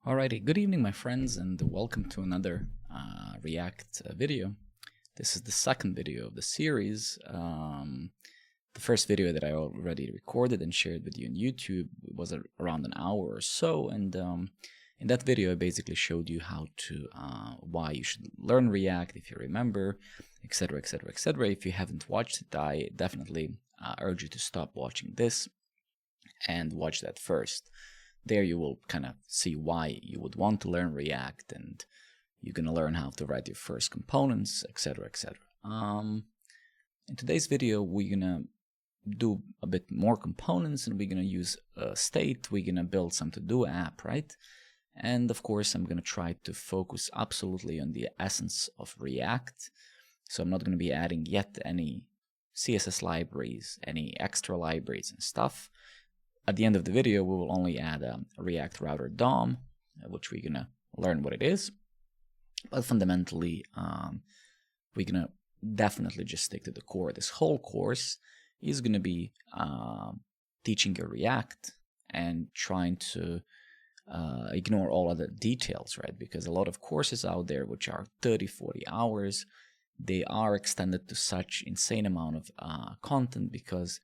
Alrighty, good evening my friends, and welcome to another React video. This is the second video of the series. The first video that I already recorded and shared with you on YouTube was around an hour or so, and in that video I basically showed you how to why you should learn React if you remember, etc, etc, etc. If you haven't watched it, I definitely urge you to stop watching this and watch that first. There you will kind of see why you would want to learn React, and you're going to learn how to write your first components, etc, etc. In today's video we're going to do a bit more components, and we're going to use a state. We're going to build some to-do app, right? And of course I'm going to try to focus absolutely on the essence of React. So I'm not going to be adding yet any CSS libraries, any extra libraries and stuff. At the end of the video, we will only add a React Router DOM, which we're going to learn what it is. But fundamentally, we're going to definitely just stick to the core. This whole course is going to be teaching you React and trying to ignore all other details, right? Because a lot of courses out there, which are 30, 40 hours, they are extended to such insane amount of content because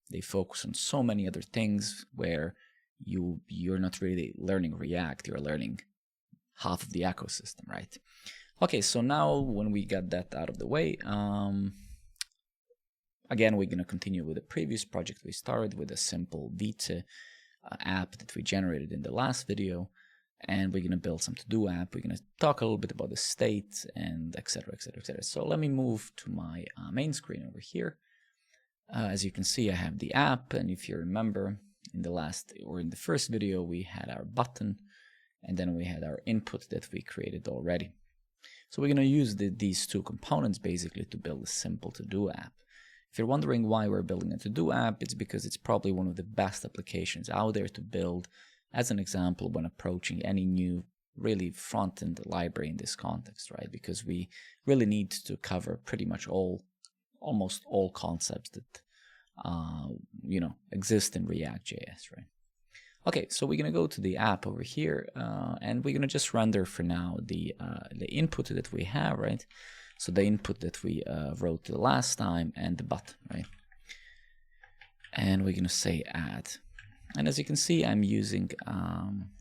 they focus on so many other things where you're not really learning React, you're learning half of the ecosystem, right? Okay, so now when we got that out of the way, again, we're going to continue with the previous project we started with a simple Vite app that we generated in the last video, and we're going to build some to-do app. We're going to talk a little bit about the state and etc, etc, etc. So let me move to my main screen over here. As you can see, I have the app, and if you remember, in the first video we had our button, and then we had our input that we created already. So we're going to use these two components basically to build a simple to-do app. If you're wondering why we're building a to-do app, it's because it's probably one of the best applications out there to build as an example when approaching any new really front-end library in this context, right? Because we really need to cover pretty much almost all concepts that exist in React.js, right? Okay, so we're gonna go to the app over here, and we're gonna just render for now the input that we have, right? So the input that we wrote the last time and the button, right? And we're gonna say add. And as you can see, I'm using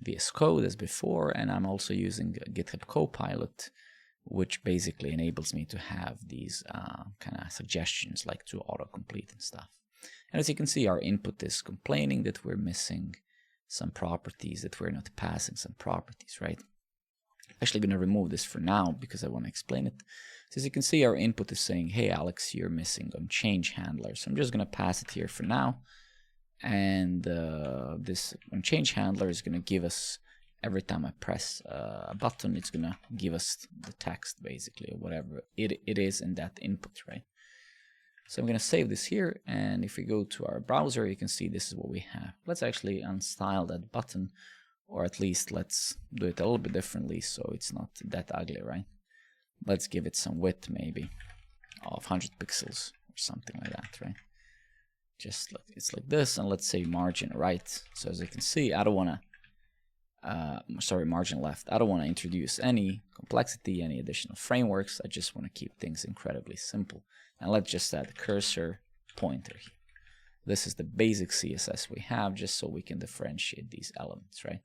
VS Code as before, and I'm also using GitHub Copilot, which basically enables me to have these kind of suggestions like to autocomplete and stuff. And as you can see, our input is complaining that we're missing some properties, that we're not passing some properties, right? I'm actually going to remove this for now because I want to explain it. So as you can see, our input is saying, hey Alex, you're missing on change handler. So I'm just going to pass it here for now. And this on change handler is going to give us, every time I press a button, it's going to give us the text basically, or whatever it is in that input, right? So I'm going to save this here, and if we go to our browser, you can see this is what we have. Let's actually unstyle that button, or at least let's do it a little bit differently so it's not that ugly, right? Let's give it some width maybe of 100 pixels or something like that, right? Just like it's like this, and let's say margin right. So as you can see, I don't want to margin left. I don't want to introduce any complexity, any additional frameworks. I just want to keep things incredibly simple. And let's just add a cursor pointer here. This is the basic CSS we have, just so we can differentiate these elements, right?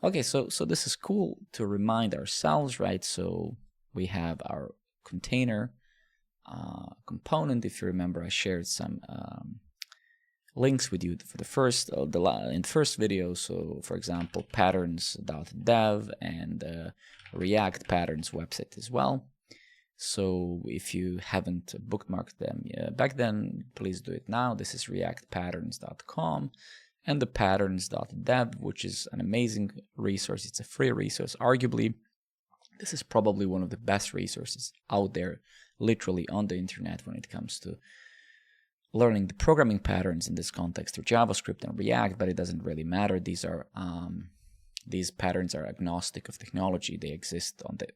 Okay, so this is cool to remind ourselves, right? So we have our container component. If you remember, I shared some links with you for the first in the first video. So for example, patterns.dev and React patterns website as well. So if you haven't bookmarked them back then, please do it now. This is reactpatterns.com and the patterns.dev, which is an amazing resource. It's a free resource. Arguably, this is probably one of the best resources out there, literally on the internet, when it comes to learning the programming patterns in this context through JavaScript and React, but it doesn't really matter. These patterns are agnostic of technology. They exist on the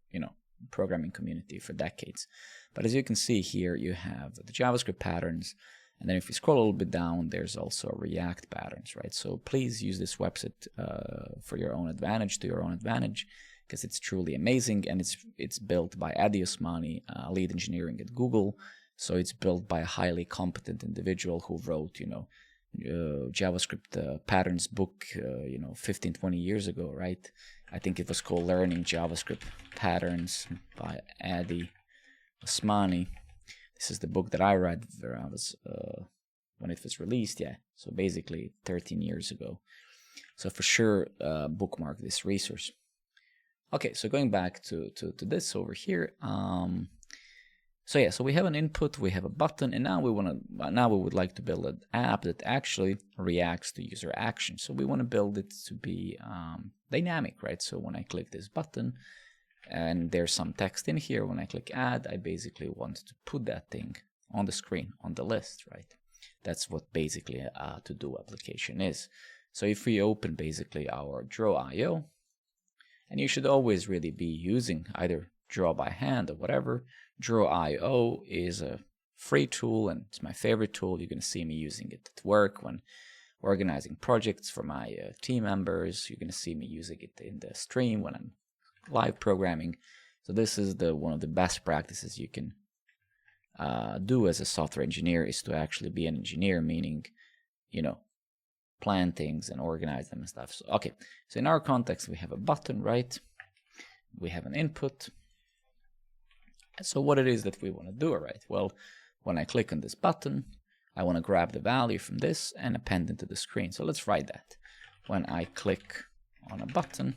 programming community for decades. But as you can see here, you have the JavaScript patterns, And then if we scroll a little bit down, there's also React patterns, right? So please use this website for your own advantage, because it's truly amazing, and it's built by Adi Osmani, lead engineering at Google. So it's built by a highly competent individual who wrote, JavaScript patterns book, 15, 20 years ago, right? I think it was called Learning JavaScript Patterns by Adi Osmani. This is the book that I read when it was released, yeah. So basically 13 years ago. So for sure, bookmark this resource. Okay, so going back to this over here. So we have an input, we have a button, and now we would like to build an app that actually reacts to user action. So we want to build it to be dynamic, right? So when I click this button, and there's some text in here, when I click add, I basically want to put that thing on the screen, on the list, right? That's what basically a to-do application is. So if we open basically our draw.io, and you should always really be using either draw by hand or whatever. Draw.io is a free tool, and it's my favorite tool. You're going to see me using it at work when organizing projects for my team members. You're going to see me using it in the stream when I'm live programming. So this is one of the best practices you can do as a software engineer, is to actually be an engineer, meaning, plan things and organize them and stuff. So, okay, so in our context, we have a button, right? We have an input. So what it is that we want to do, right? Well, when I click on this button, I want to grab the value from this and append it to the screen. So let's write that. When I click on a button,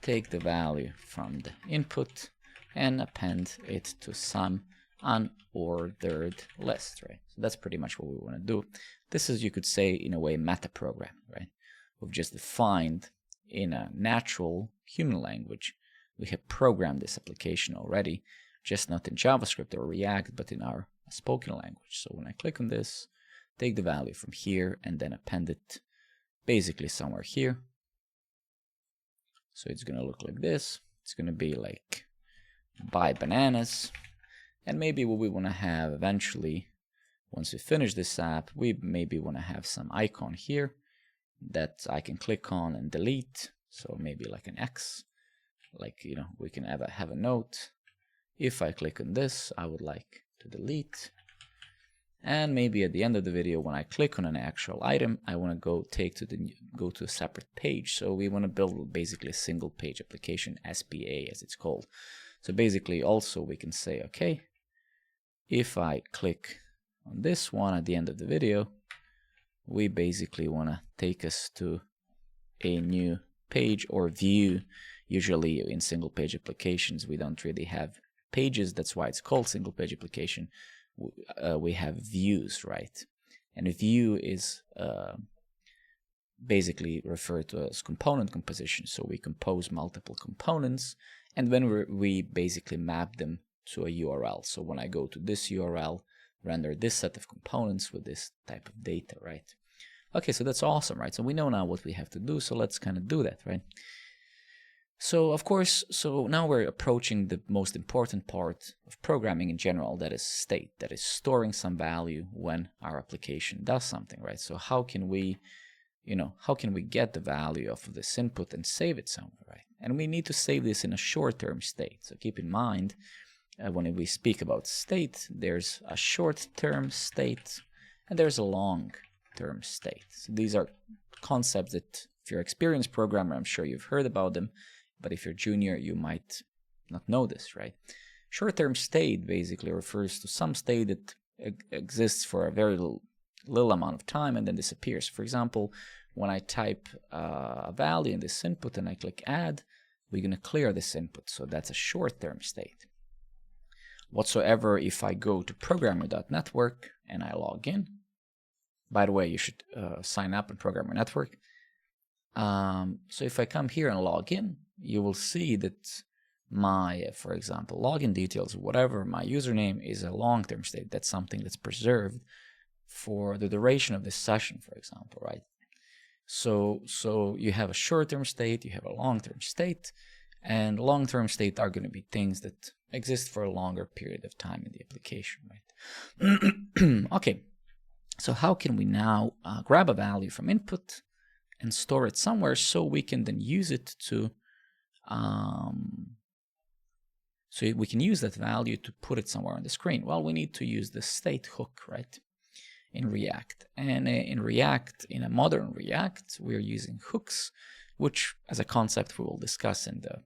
take the value from the input and append it to some unordered list, right? So that's pretty much what we want to do. This is, you could say, in a way, meta program, right? We've just defined in a natural human language. We have programmed this application already, just not in JavaScript or React, but in our spoken language. So when I click on this, take the value from here and then append it basically somewhere here. So it's going to look like this. It's going to be like buy bananas. And maybe what we want to have eventually, once we finish this app, we maybe want to have some icon here that I can click on and delete. So maybe like an X, like, we can have a note. If I click on this, I would like to delete. And maybe at the end of the video, when I click on an actual item, I want to go to a separate page. So we want to build basically a single page application, SPA as it's called. So basically also we can say, okay, if I click on this one at the end of the video, we basically want to take us to a new page or view. Usually in single page applications, we don't really have pages. That's why it's called single page application. We have views, right? And a view is basically referred to as component composition. So we compose multiple components, and then we basically map them to a URL. So when I go to this URL, render this set of components with this type of data, right? Okay, so that's awesome, right? So we know now what we have to do, so let's kind of do that, right? So of course, so now we're approaching the most important part of programming in general, that is state, that is storing some value when our application does something, right? So how can we get the value of this input and save it somewhere, right? And we need to save this in a short-term state. So keep in mind, when we speak about state, there's a short-term state and there's a long-term state. So these are concepts that if you're an experienced programmer, I'm sure you've heard about them. But if you're junior, you might not know this, right? Short-term state basically refers to some state that exists for a very little amount of time and then disappears. For example, when I type a value in this input and I click add, we're going to clear this input. So that's a short-term state. Whatsoever, if I go to programmer.network and I log in, by the way, you should sign up in Programmer Network. So if I come here and log in, you will see that my, for example, login details, whatever, my username is a long-term state. That's something that's preserved for the duration of this session, for example, right? So you have a short-term state, you have a long-term state, and long-term state are going to be things that exist for a longer period of time in the application, right? Okay. So how can we now grab a value from input and store it somewhere so we can then use it to so we can use that value to put it somewhere on the screen? Well, we need to use the state hook, right, in React. And in React, in a modern React, we're using hooks, which as a concept we will discuss in the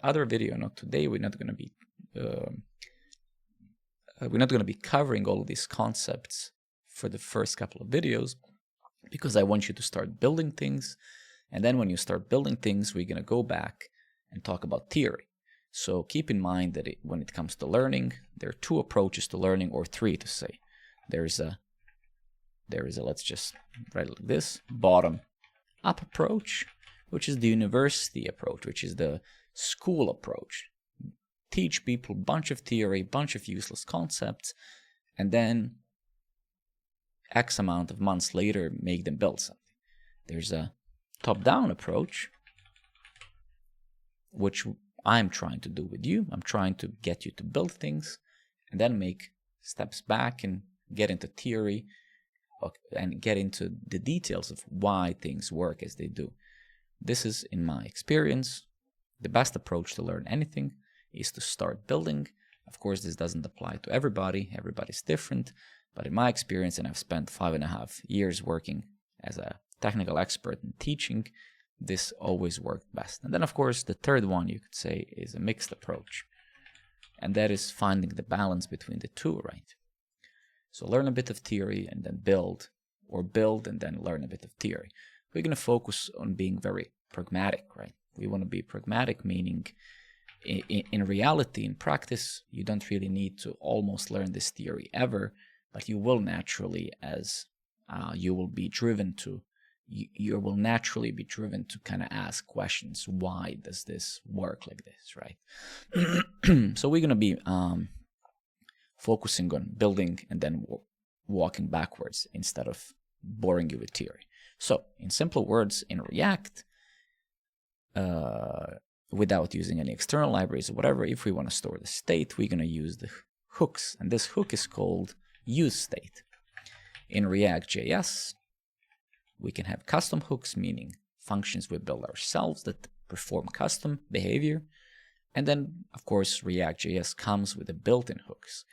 other video. Not today. We're not going to be covering all of these concepts for the first couple of videos, because I want you to start building things. And then when you start building things, we're going to go back and talk about theory. So keep in mind that when it comes to learning, there are two approaches to learning, or three to say. There is a let's just write it like this, bottom up approach, which is the university approach, which is the school approach. Teach people a bunch of theory, bunch of useless concepts, and then X amount of months later make them build something. There's a top-down approach, which I'm trying to do with you. I'm trying to get you to build things and then make steps back and get into theory and get into the details of why things work as they do. This is, in my experience, the best approach to learn anything is to start building. Of course, this doesn't apply to everybody. Everybody's different. But in my experience, and I've spent 5.5 years working as a technical expert and teaching, this always worked best. And then, of course, the third one, you could say, is a mixed approach. And that is finding the balance between the two, right? So learn a bit of theory and then build, or build and then learn a bit of theory. We're going to focus on being very pragmatic, right? We want to be pragmatic, meaning in reality, in practice, you don't really need to almost learn this theory ever, but you will naturally, as you will be driven to, you will naturally be driven to kind of ask questions. Why does this work like this, right? So we're going to be focusing on building and then walking backwards instead of boring you with theory. So in simple words, in React, without using any external libraries or whatever, if we want to store the state, we're going to use the hooks. And this hook is called useState. In React.js, we can have custom hooks, meaning functions we build ourselves that perform custom behavior. And then, of course, React.js comes with the built-in hooks.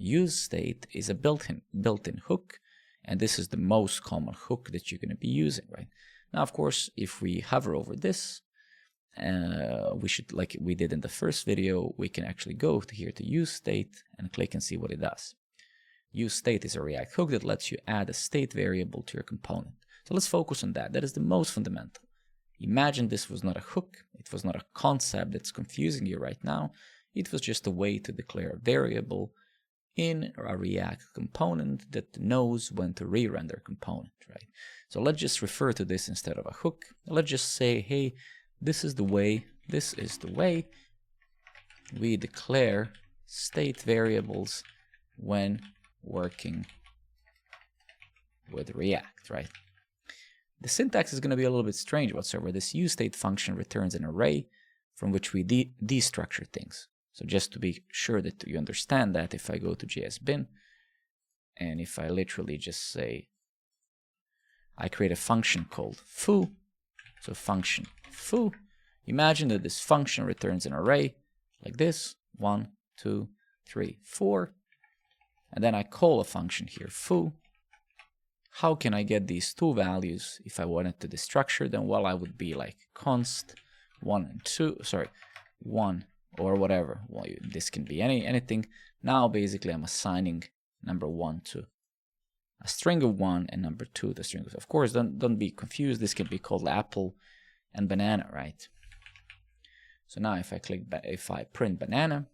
useState is a built-in hook, and this is the most common hook that you're going to be using, right? Now, of course, if we hover over this, we should, like we did in the first video, we can actually go to here to useState and click and see what it does. useState is a React hook that lets you add a state variable to your component. So let's focus on that. That is the most fundamental. Imagine this was not a hook. It was not a concept that's confusing you right now. It was just a way to declare a variable in a React component that knows when to re-render component, right? So let's just refer to this instead of a hook. Let's just say, hey, this is the way we declare state variables when working with React, right? The syntax is going to be a little bit strange whatsoever. This useState function returns an array from which we destructure things. So just to be sure that you understand that, if I go to JSBin, and if I literally just say, I create a function called foo, so function foo, imagine that this function returns an array like this, 1, 2, 3, 4, and then I call a function here, foo. How can I get these two values if I wanted to destructure them? Well, I would be like const 1 and 2, 1 or whatever. Well, this can be anything. Now, basically, I'm assigning number 1 to a string of 1 and number 2 to a string of, of course, don't be confused. This can be called apple and banana, right? So now if I print banana,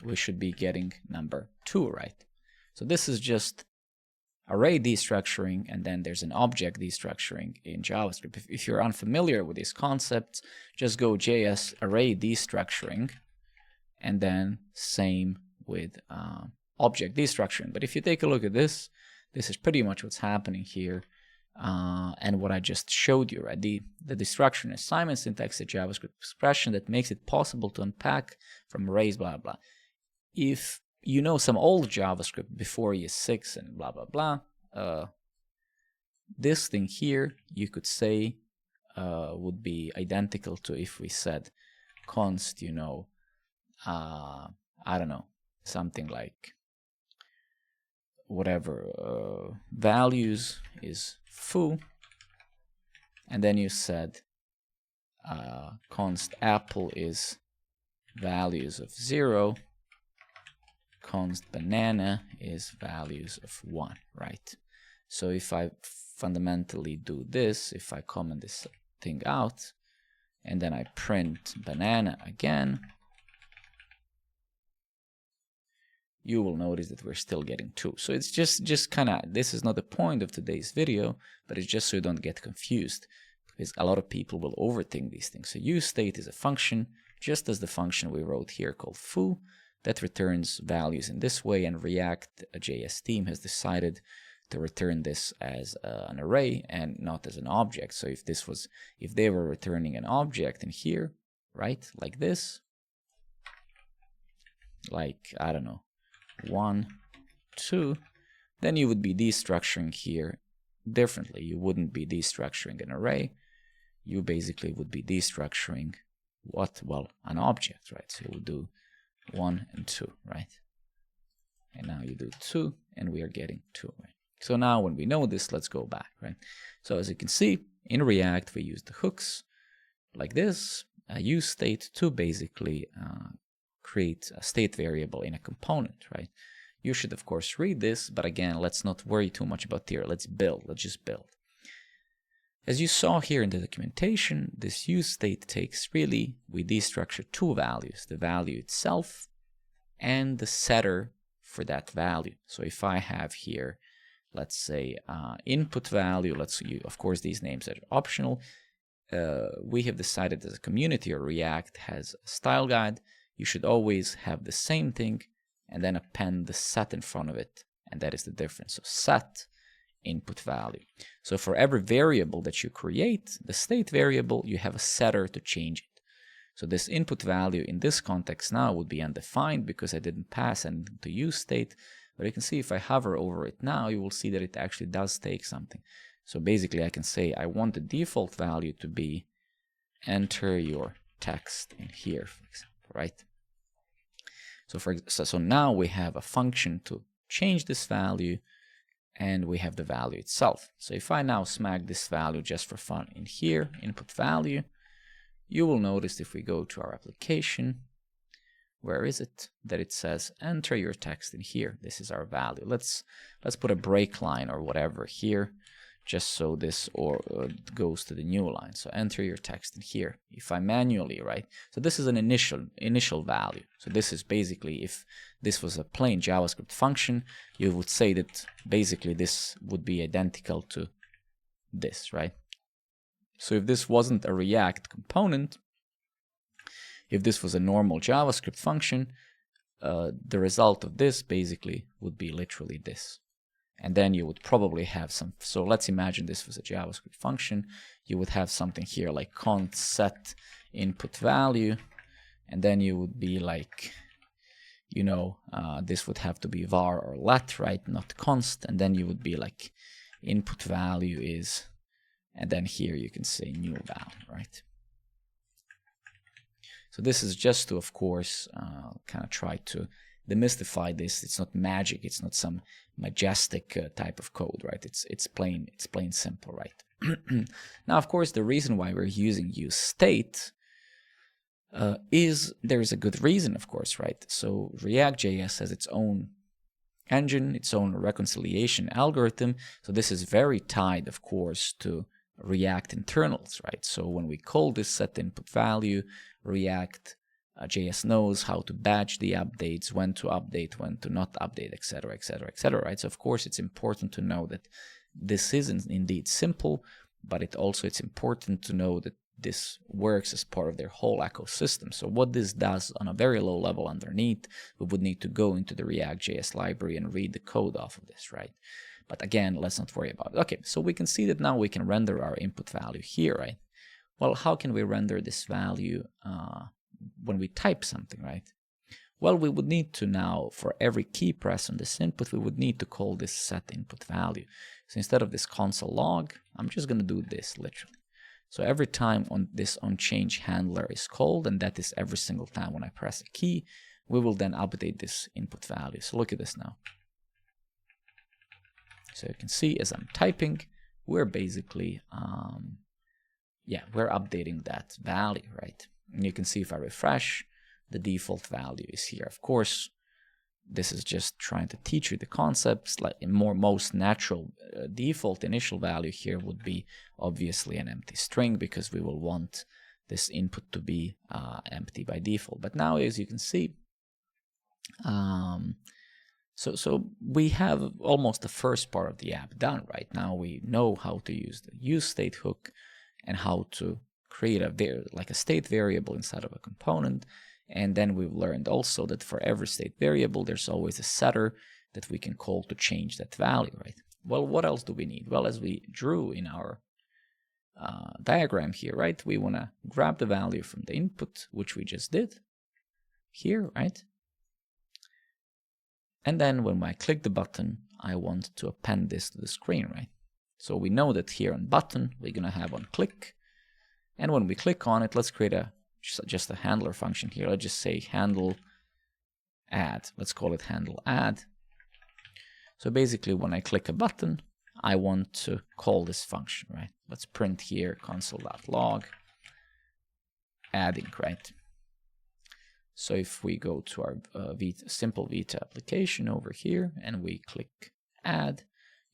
we should be getting number 2, right? So this is just array destructuring, and then there's an object destructuring in JavaScript. If you're unfamiliar with these concepts, just go JS array destructuring, and then same with object destructuring. But if you take a look at this, this is pretty much what's happening here, and what I just showed you, right? The destruction assignment syntax, a JavaScript expression that makes it possible to unpack from arrays, blah, blah. If you know some old JavaScript before ES6 and blah, blah, blah, this thing here, you could say, would be identical to if we said const, you know, I don't know, something like whatever, values is foo, and then you said const apple is values of 0, const banana is values of 1, right? So if I fundamentally do this, if I comment this thing out, and then I print banana again, you will notice that we're still getting 2. So it's just kind of, this is not the point of today's video, but it's just so you don't get confused, because a lot of people will overthink these things. So useState is a function, just as the function we wrote here called foo, that returns values in this way, and React.js team has decided to return this as an array and not as an object. So if they were returning an object in here, right, like this, like, I don't know, 1, 2, then you would be destructuring here differently. You wouldn't be destructuring an array. You basically would be destructuring what? Well, an object, right? So you would do 1 and 2, right? And now you do 2, and we are getting 2, right? So now when we know this, let's go back, right? So as you can see, in React, we use the hooks like this, useState to basically create a state variable in a component, right? You should, of course, read this, but again, let's not worry too much about here. Let's just build. As you saw here in the documentation, this useState takes we destructure 2 values, the value itself and the setter for that value. So if I have here, let's say input value, of course these names are optional. We have decided as a community, or React has a style guide, you should always have the same thing and then append the set in front of it, and that is the difference. So set input value. So for every variable that you create, the state variable, you have a setter to change it. So this input value in this context now would be undefined because I didn't pass anything to useState. But you can see if I hover over it now, you will see that it actually does take something. So basically I can say I want the default value to be enter your text in here, for example, right? So now we have a function to change this value, and we have the value itself. So if I now smack this value just for fun in here, input value, you will notice if we go to our application, where is it? That it says enter your text in here. This is our value. Let's put a break line or whatever here, just so this goes to the new line. So enter your text in here. If I manually, right? So this is an initial value. So this is basically, if this was a plain JavaScript function, you would say that basically this would be identical to this, right? So if this wasn't a React component, if this was a normal JavaScript function, the result of this basically would be literally this. And then you would probably have some, so let's imagine this was a JavaScript function. You would have something here like const set input value, and then you would be like, you know, this would have to be var or let, right? Not const. And then you would be like input value is, and then here you can say new value, right? So this is just to, of course, kind of try to demystify this. It's not magic. It's not some majestic type of code, right? It's plain simple, right? Now, of course, the reason why we're using useState is there's a good reason, of course, right? So React.js has its own engine, its own reconciliation algorithm. So this is very tied, of course, to React internals, right? So when we call this set input value, React.js knows how to batch the updates, when to update, when to not update, etc., etc., etc., right? So of course it's important to know that this isn't indeed simple, but it's important to know that this works as part of their whole ecosystem. So what this does on a very low level underneath, we would need to go into the React.js library and read the code off of this, right? But again, let's not worry about it. Okay, so we can see that now we can render our input value here, right? Well, how can we render this value when we type something, right? Well, we would need to now, for every key press on this input, we would need to call this set input value. So instead of this console log, I'm just going to do this literally. So every time this onChange handler is called, and that is every single time when I press a key, we will then update this input value. So look at this now. So you can see as I'm typing, we're basically, we're updating that value, right? And you can see if I refresh, the default value is here. Of course, this is just trying to teach you the concepts. Like in most natural default initial value here would be obviously an empty string, because we will want this input to be empty by default. But now, as you can see, so we have almost the first part of the app done. Right now we know how to use the useState hook and how to create a state variable inside of a component. And then we've learned also that for every state variable, there's always a setter that we can call to change that value, right? Well, what else do we need? Well, as we drew in our diagram here, right, we want to grab the value from the input, which we just did here, right? And then when I click the button, I want to append this to the screen, right? So we know that here on button, we're going to have on click. And when we click on it, let's create just a handler function here. Let's just say handle add. Let's call it handle add. So basically when I click a button, I want to call this function, right? Let's print here console.log adding, right? So if we go to our simple Vita application over here and we click add,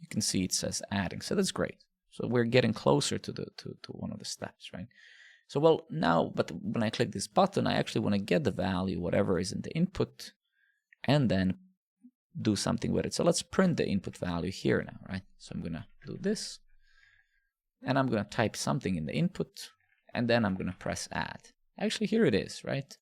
you can see it says adding. So that's great. So we're getting closer to one of the steps, right? So well now, but when I click this button, I actually want to get the value, whatever is in the input, and then do something with it. So let's print the input value here now, right? So I'm going to do this, and I'm going to type something in the input, and then I'm going to press add. Actually, here it is, right?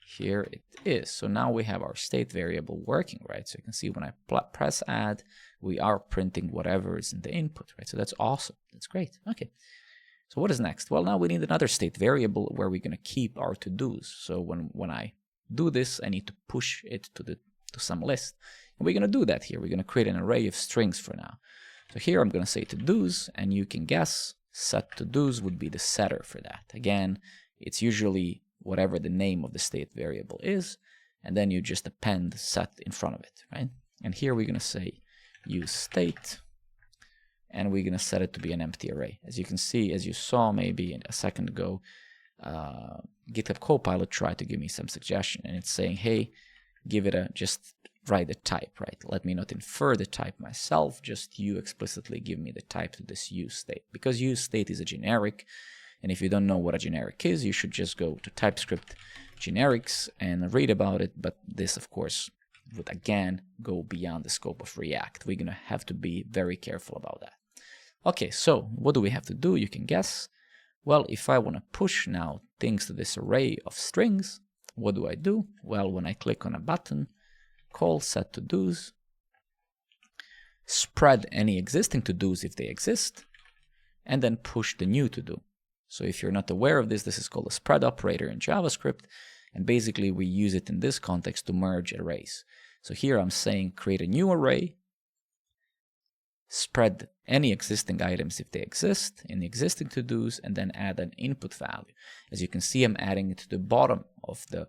Here it is. So now we have our state variable working, right? So you can see when I press add, we are printing whatever is in the input, right? So that's awesome. That's great. Okay. So what is next? Well, now we need another state variable where we're going to keep our to-dos. So when I do this, I need to push it to some list. And we're going to do that here. We're going to create an array of strings for now. So here I'm going to say to-dos, and you can guess set to-dos would be the setter for that. Again, it's usually whatever the name of the state variable is, and then you just append set in front of it, right? And here we're going to say use state, and we're going to set it to be an empty array. As you can see, as you saw maybe a second ago, GitHub Copilot tried to give me some suggestion, and it's saying, hey, give it just write the type, right? Let me not infer the type myself, just you explicitly give me the type to this use state, because use state is a generic. And if you don't know what a generic is, you should just go to TypeScript generics and read about it. But this, of course, would again go beyond the scope of React. We're going to have to be very careful about that. Okay, so what do we have to do? You can guess. Well, if I want to push now things to this array of strings, what do I do? Well, when I click on a button, call set to-dos, spread any existing to-dos if they exist, and then push the new to-do. So if you're not aware of this, this is called a spread operator in JavaScript, and basically we use it in this context to merge arrays. So here I'm saying create a new array, spread any existing items if they exist in the existing to-dos, and then add an input value. As you can see, I'm adding it to the bottom of the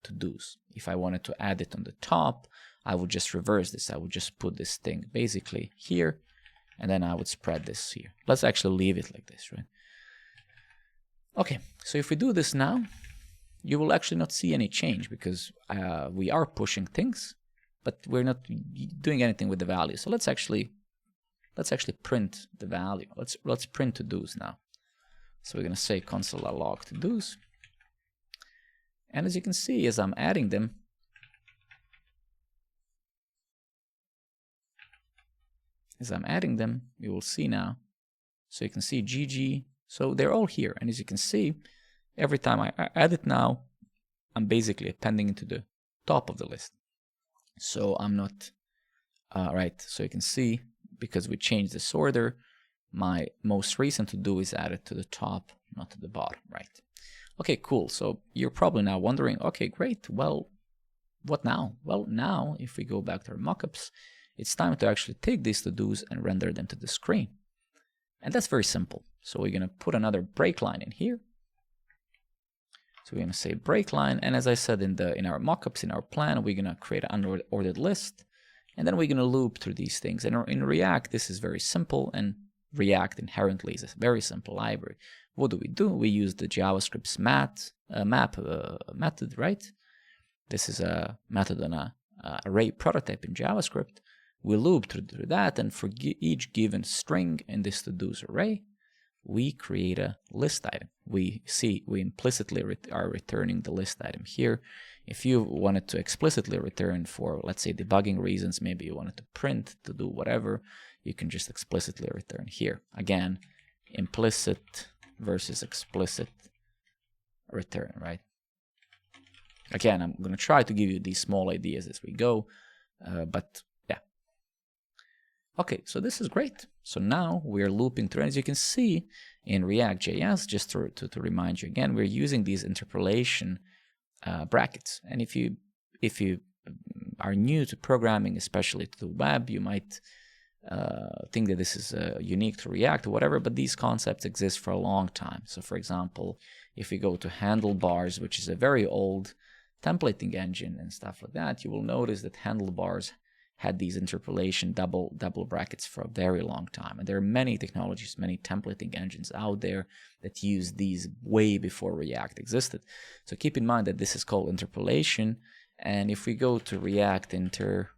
to-dos. If I wanted to add it on the top, I would just reverse this. I would just put this thing basically here, and then I would spread this here. Let's actually leave it like this, right? Okay, so if we do this now, you will actually not see any change, because we are pushing things, but we're not doing anything with the value. So let's actually print the value. Let's print to-dos now. So we're going to say console.log to-dos. And as you can see, as I'm adding them, you will see now. So you can see GG. So they're all here. And as you can see, every time I add it now, I'm basically appending it to the top of the list. So I'm not, right. So you can see, because we changed this order, my most recent to-do is added to the top, not to the bottom, right? Okay, cool. So you're probably now wondering, okay, great. Well, what now? Well, now if we go back to our mockups, it's time to actually take these to-dos and render them to the screen. And that's very simple. So we're going to put another break line in here. So we're going to say break line, and as I said in our mockups, in our plan, we're going to create an unordered list, and then we're going to loop through these things. And in React, this is very simple, and React inherently is a very simple library. What do? We use the JavaScript's map method, right? This is a method on a array prototype in JavaScript. We loop through that, and for each given string in this to-dos array, we create a list item. We implicitly are returning the list item here. If you wanted to explicitly return for, let's say, debugging reasons, maybe you wanted to print, to do whatever, you can just explicitly return here. Again, implicit versus explicit return, right? Again, I'm going to try to give you these small ideas as we go, but yeah. Okay, so this is great. So now we're looping through, and as you can see in React.js, just to remind you again, we're using these interpolation brackets. And if you are new to programming, especially to the web, you might think that this is unique to React or whatever, but these concepts exist for a long time. So for example, if we go to handlebars, which is a very old templating engine and stuff like that, you will notice that handlebars had these interpolation double brackets for a very long time. And there are many technologies, many templating engines out there that use these way before React existed. So keep in mind that this is called interpolation. And if we go to React interpolation,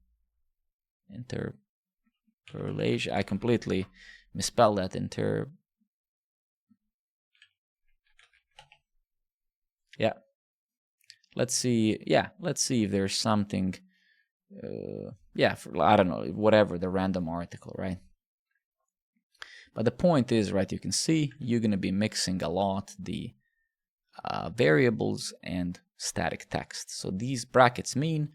I completely misspelled that. Yeah. Let's see if there's something. I don't know, whatever, the random article, right? But the point is, right, you can see you're going to be mixing a lot the variables and static text. So these brackets mean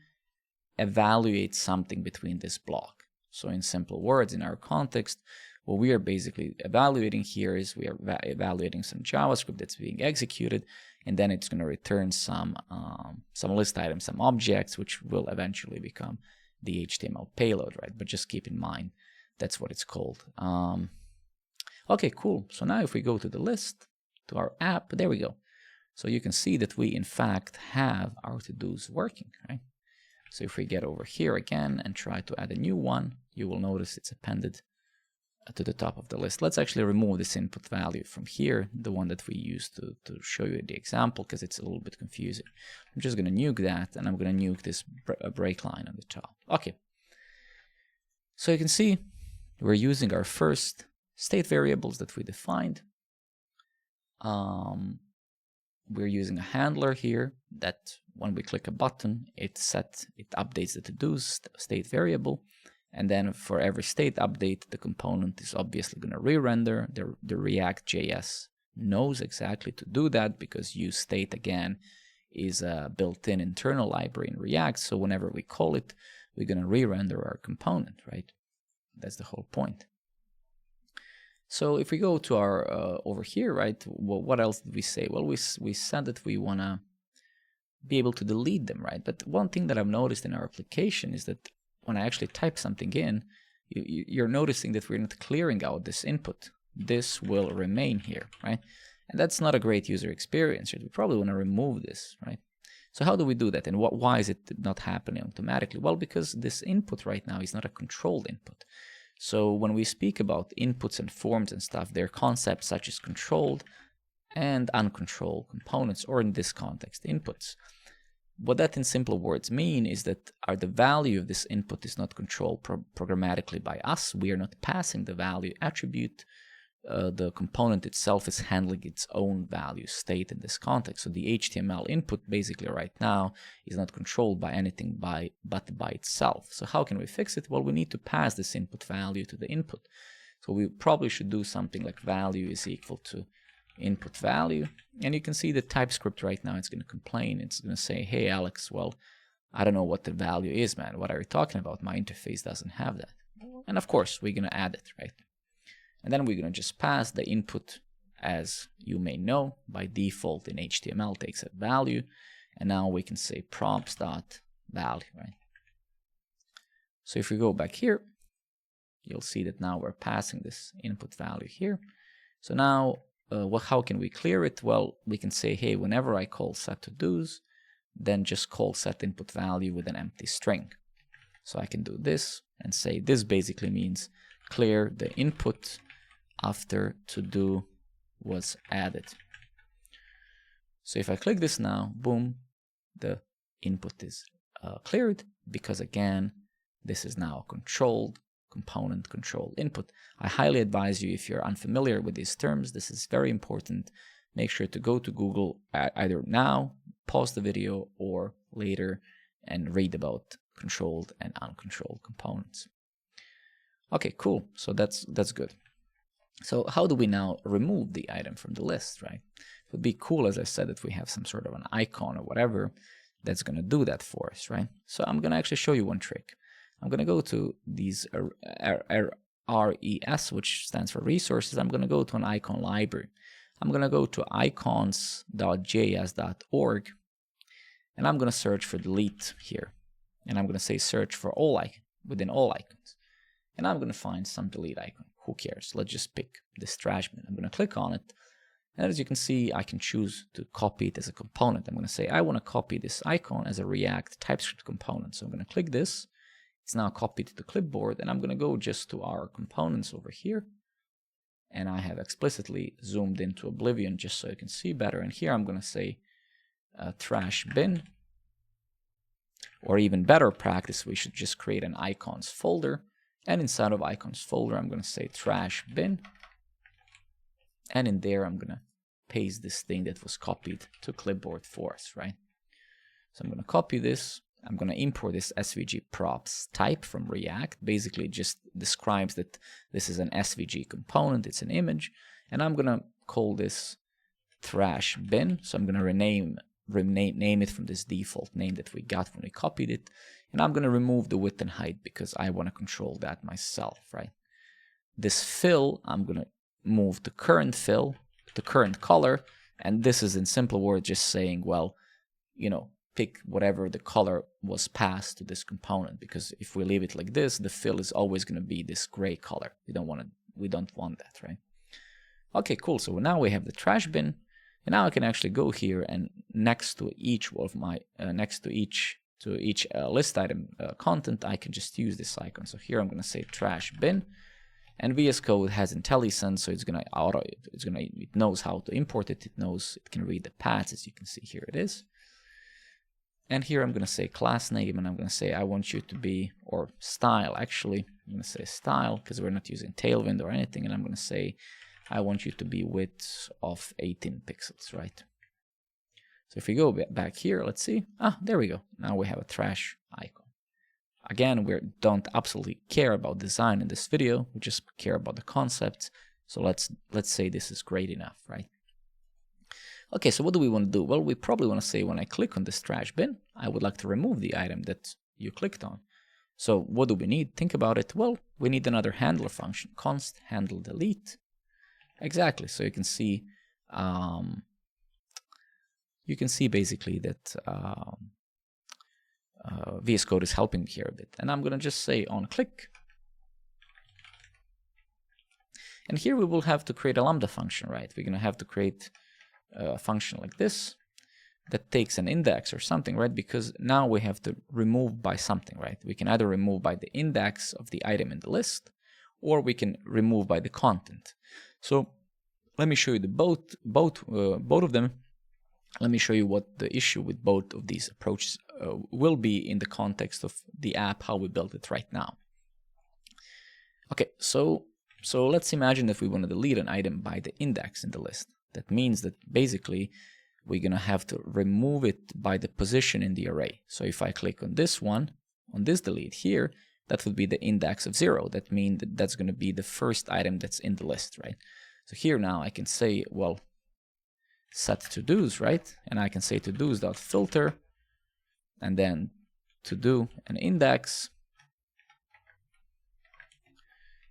evaluate something between this block. So in simple words, in our context, what we are basically evaluating here is we are evaluating some JavaScript that's being executed, and then it's going to return some list items, some objects, which will eventually become the HTML payload, right? But just keep in mind that's what it's called. Okay, cool. So now if we go to the list, to our app, there we go. So you can see that we in fact have our to-dos working, right? So if we get over here again and try to add a new one, you will notice it's appended to the top of the list. Let's actually remove this input value from here, the one that we used to show you the example, because it's a little bit confusing. I'm just going to nuke that, and I'm going to nuke this break line on the top. Okay. So you can see we're using our first state variables that we defined. We're using a handler here that when we click a button, it updates the to-dos state variable. And then for every state update, the component is obviously going to re-render. The React.js knows exactly to do that because useState, again, is a built-in internal library in React. So whenever we call it, we're going to re-render our component, right? That's the whole point. So if we go to our over here, right, well, what else did we say? Well, we said that we want to be able to delete them, right? But one thing that I've noticed in our application is that when I actually type something in, you're noticing that we're not clearing out this input. This will remain here, right? And that's not a great user experience. We probably want to remove this, right? So how do we do that? And why is it not happening automatically? Well, because this input right now is not a controlled input. So when we speak about inputs and forms and stuff, there are concepts such as controlled and uncontrolled components, or in this context, inputs. What that in simple words mean is that the value of this input is not controlled programmatically by us. We are not passing the value attribute. The component itself is handling its own value state in this context. So the HTML input basically right now is not controlled by anything but by itself. So how can we fix it? Well, we need to pass this input value to the input. So we probably should do something like value is equal to input value, and you can see the TypeScript right now, it's going to complain. It's going to say, hey Alex, well, I don't know what the value is, man. What are you talking about? My interface doesn't have that. And of course we're going to add it, right? And then we're going to just pass the input. As you may know, by default in HTML takes a value, and now we can say prompts dot value, right? So if we go back here, you'll see that now we're passing this input value here. So now, how can we clear it? Well, we can say, hey, whenever I call set to do's, then just call set input value with an empty string. So I can do this and say this basically means clear the input after to do was added. So if I click this now, boom, the input is cleared, because again, this is now a controlled component controlled input. I highly advise you, if you're unfamiliar with these terms, this is very important. Make sure to go to Google either now, pause the video, or later and read about controlled and uncontrolled components. Okay, cool. So that's good. So how do we now remove the item from the list, right? It would be cool, as I said, if we have some sort of an icon or whatever that's going to do that for us, right? So I'm going to actually show you one trick. I'm going to go to these RES, which stands for resources. I'm going to go to an icon library. I'm going to go to icons.js.org, and I'm going to search for delete here. And I'm going to say search for all icons, within all icons. And I'm going to find some delete icon. Who cares? Let's just pick this trash bin. I'm going to click on it. And as you can see, I can choose to copy it as a component. I'm going to say I want to copy this icon as a React TypeScript component. So I'm going to click this. It's now copied to the clipboard. And I'm going to go just to our components over here. And I have explicitly zoomed into oblivion just so you can see better. And here I'm going to say trash bin. Or even better practice, we should just create an icons folder. And inside of icons folder, I'm going to say trash bin. And in there, I'm going to paste this thing that was copied to clipboard for us, right? So I'm going to copy this. I'm going to import this SVG props type from React. Basically, it just describes that this is an SVG component. It's an image. And I'm going to call this trash bin. So I'm going to rename it from this default name that we got when we copied it. And I'm going to remove the width and height because I want to control that myself, right? This fill, I'm going to move the current fill, the current color. And this is in simple words just saying, well, you know, pick whatever the color was passed to this component, because if we leave it like this, the fill is always going to be this gray color. We don't want that, right? Okay, cool. So now we have the trash bin. And now I can actually go here and next to each of my list item content, I can just use this icon. So here I'm going to say trash bin, and VS Code has IntelliSense, so it knows how to import it. It knows it can read the paths, as you can see here it is. And here I'm going to say class name, and I'm going to say I want you to be, or style actually. I'm going to say style because we're not using Tailwind or anything, and I'm going to say I want you to be width of 18 pixels, right? So if we go back here, let's see. There we go. Now we have a trash icon. Again, we don't absolutely care about design in this video. We just care about the concept. So let's say this is great enough, right? Okay, so what do we want to do? Well, we probably want to say when I click on this trash bin, I would like to remove the item that you clicked on. So what do we need? Think about it. Well, we need another handler function, const handle delete. Exactly. So you can see basically that VS Code is helping here a bit. And I'm going to just say on click. And here we will have to create a lambda function, right? We're going to have to create a function like this that takes an index or something, right? Because now we have to remove by something, right? We can either remove by the index of the item in the list, or we can remove by the content. So let me show you both of them. Let me show you what the issue with both of these approaches will be in the context of the app, how we built it right now. Okay, so let's imagine that we want to delete an item by the index in the list. That means that basically we're going to have to remove it by the position in the array. So if I click on this one, on this delete here, that would be the index of 0. That means that that's going to be the first item that's in the list, right? So here now I can say, well, set to do's, right? And I can say to do's.filter, and then to do an index.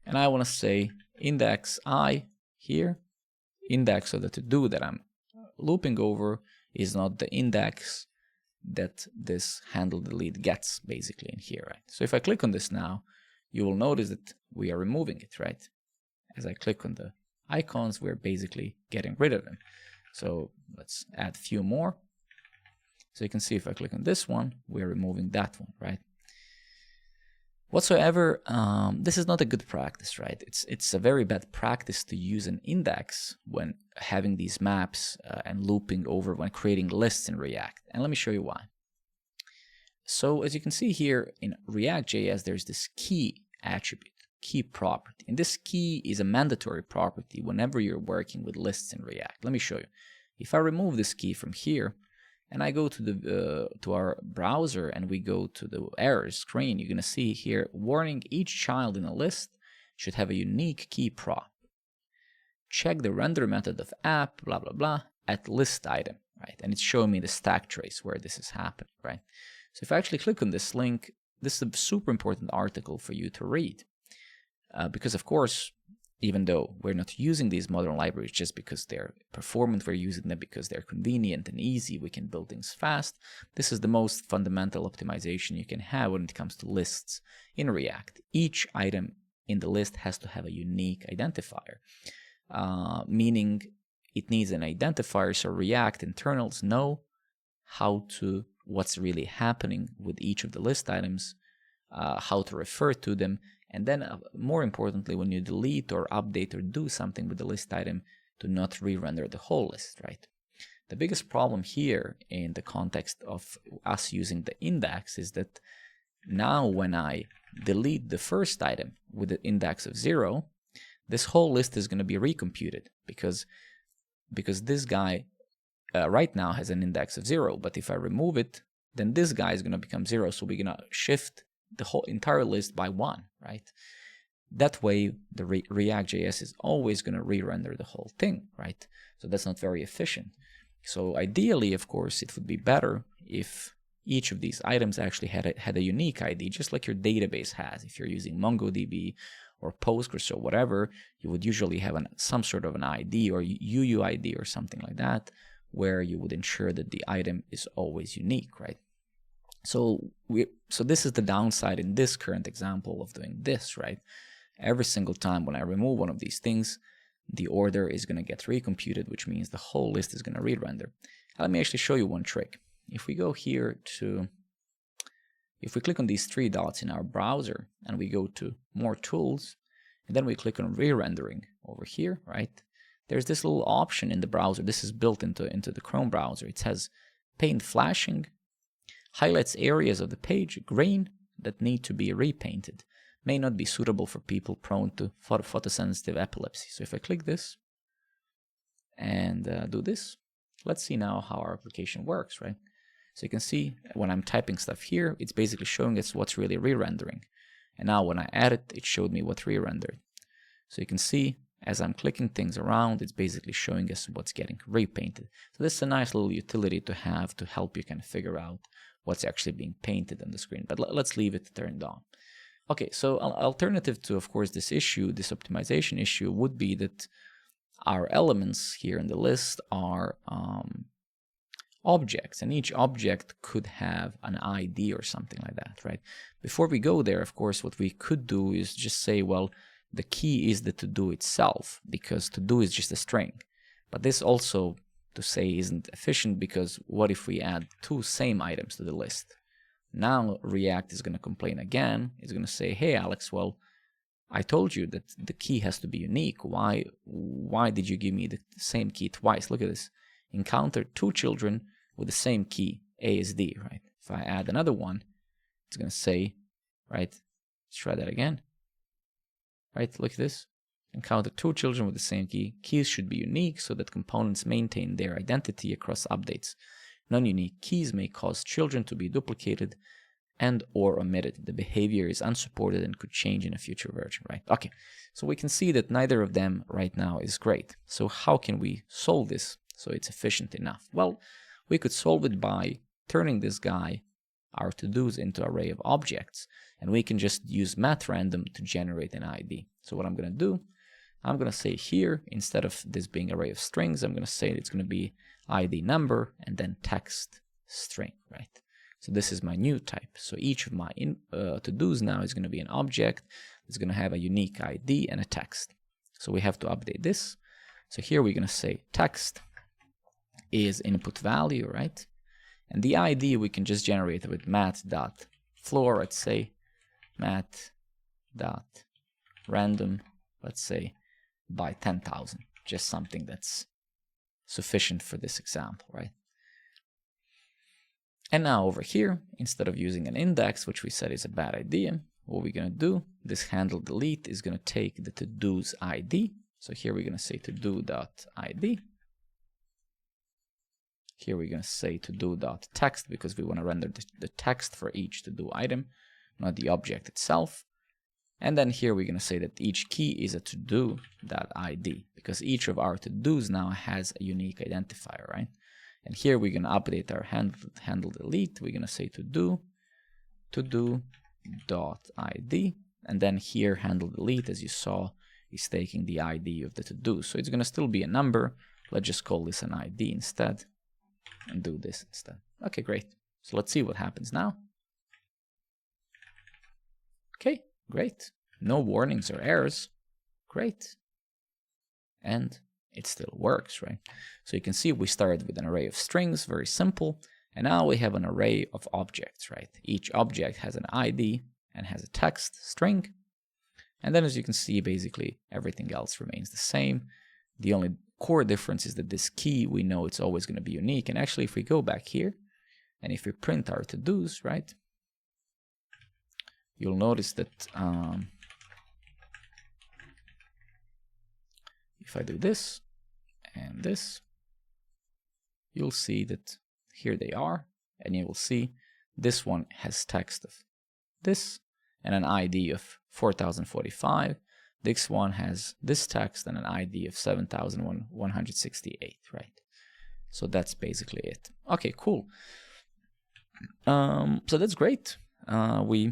And I want to say index I here, index of the to do that I'm looping over is not the index that this handle delete gets basically in here, right? So if I click on this now, you will notice that we are removing it, right? As I click on the icons, we're basically getting rid of them. So let's add a few more. So you can see if I click on this one, we're removing that one, right? Whatsoever, this is not a good practice, right? It's a very bad practice to use an index when having these maps and looping over when creating lists in React. And let me show you why. So as you can see here in React.js, there's this key attribute, key property. And this key is a mandatory property whenever you're working with lists in React. Let me show you. If I remove this key from here, and I go to the to our browser and we go to the error screen, you're going to see here, warning, each child in a list should have a unique key prop. Check the render method of app, blah, blah, blah, at list item, right? And it's showing me the stack trace where this is happening, right? So if I actually click on this link, this is a super important article for you to read. Because of course, even though we're not using these modern libraries just because they're performant, we're using them because they're convenient and easy, we can build things fast. This is the most fundamental optimization you can have when it comes to lists in React. Each item in the list has to have a unique identifier, meaning it needs an identifier so React internals know what's really happening with each of the list items, how to refer to them, and then more importantly, when you delete or update or do something with the list item, to not re-render the whole list, right? The biggest problem here in the context of us using the index is that now when I delete the first item with the index of 0, this whole list is going to be recomputed because this guy right now has an index of 0, but if I remove it, then this guy is going to become 0, so we're going to shift the whole entire list by 1, right? That way, the React.js is always going to re-render the whole thing, right? So that's not very efficient. So ideally, of course, it would be better if each of these items actually had a unique ID, just like your database has. If you're using MongoDB or Postgres or whatever, you would usually have some sort of an ID or UUID or something like that, where you would ensure that the item is always unique, right? So this is the downside in this current example of doing this, right? Every single time when I remove one of these things, the order is going to get recomputed, which means the whole list is going to re-render. Let me actually show you one trick. If we go here if we click on these 3 dots in our browser and we go to more tools, and then we click on re-rendering over here, right? There's this little option in the browser. This is built into the Chrome browser. It says paint flashing, highlights areas of the page green that need to be repainted. May not be suitable for people prone to photosensitive epilepsy. So if I click this and do this, let's see now how our application works, right? So you can see when I'm typing stuff here, it's basically showing us what's really re-rendering. And now when I add it, it showed me what re-rendered. So you can see as I'm clicking things around, it's basically showing us what's getting repainted. So this is a nice little utility to have to help you kind of figure out what's actually being painted on the screen. But let's leave it turned on. Okay, so alternative to, of course, this optimization issue would be that our elements here in the list are objects, and each object could have an ID or something like that, right? Before we go there, of course, what we could do is just say, well, the key is the to-do itself, because to-do is just a string. But this also, to say, isn't efficient, because what if we add 2 same items to the list? Now React is going to complain again. It's going to say, hey, Alex, well, I told you that the key has to be unique. Why did you give me the same key twice? Look at this. Encounter 2 children with the same key, ASD, right? If I add another one, it's going to say, right, let's try that again. Right, look at this. Encounter 2 children with the same key. Keys should be unique so that components maintain their identity across updates. Non-unique keys may cause children to be duplicated and or omitted. The behavior is unsupported and could change in a future version, right? Okay, so we can see that neither of them right now is great. So how can we solve this so it's efficient enough? Well, we could solve it by turning this guy, our to-dos, into an array of objects, and we can just use math_random to generate an ID. So what I'm going to do, I'm going to say here, instead of this being an array of strings, I'm going to say it's going to be ID number and then text string, right? So this is my new type. So each of my to-dos now is going to be an object. It's going to have a unique ID and a text. So we have to update this. So here we're going to say text is input value, right? And the ID we can just generate with mat.floor, let's say mat.random, let's say by 10,000, just something that's sufficient for this example, right? And now over here, instead of using an index, which we said is a bad idea, what we're going to do, this handle delete is going to take the to-do's ID. So here we're going to say to-do.id. Here we're going to say to-do.text because we want to render the text for each to-do item, not the object itself. And then here we're going to say that each key is a to-do.id because each of our to-dos now has a unique identifier, right? And here we're going to update our handle delete. We're going to say to-do.id. And then here handle delete, as you saw, is taking the ID of the to-do. So it's going to still be a number. Let's just call this an ID instead and do this instead. Okay, great. So let's see what happens now. Okay, great. No warnings or errors. Great. And it still works, right? So you can see we started with an array of strings, very simple. And now we have an array of objects, right? Each object has an ID and has a text string. And then as you can see, basically everything else remains the same. The only core difference is that this key, we know it's always going to be unique. And actually, if we go back here and if we print our to-dos, right? You'll notice that if I do this and this, you'll see that here they are, and you will see this one has text of this and an ID of 4045. This one has this text and an ID of 7168, right? So that's basically it. Okay, cool. So that's great. We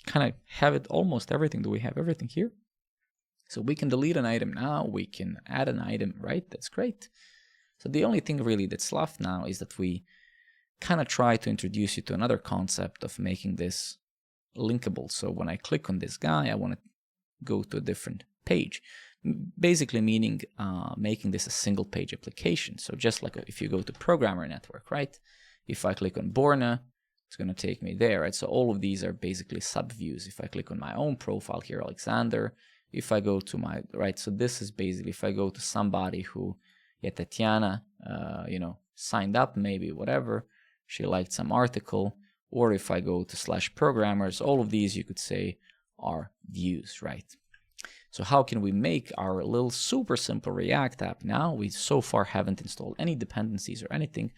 kind of have it almost everything. Do we have everything here? So we can delete an item now, we can add an item, right? That's great. So the only thing really that's left now is that we kind of try to introduce you to another concept of making this linkable. So when I click on this guy, I want to go to a different page. Basically meaning making this a single page application. So just like if you go to Programmer Network, right? If I click on Borna, it's going to take me there, right? So all of these are basically subviews. If I click on my own profile here, Alexander, if I go to my, right, so this is basically, if I go to somebody who, yeah, Tatiana, signed up, maybe, whatever, she liked some article, or if I go to /programmers, all of these you could say are views, right? So how can we make our little super simple React app now? We so far haven't installed any dependencies or anything.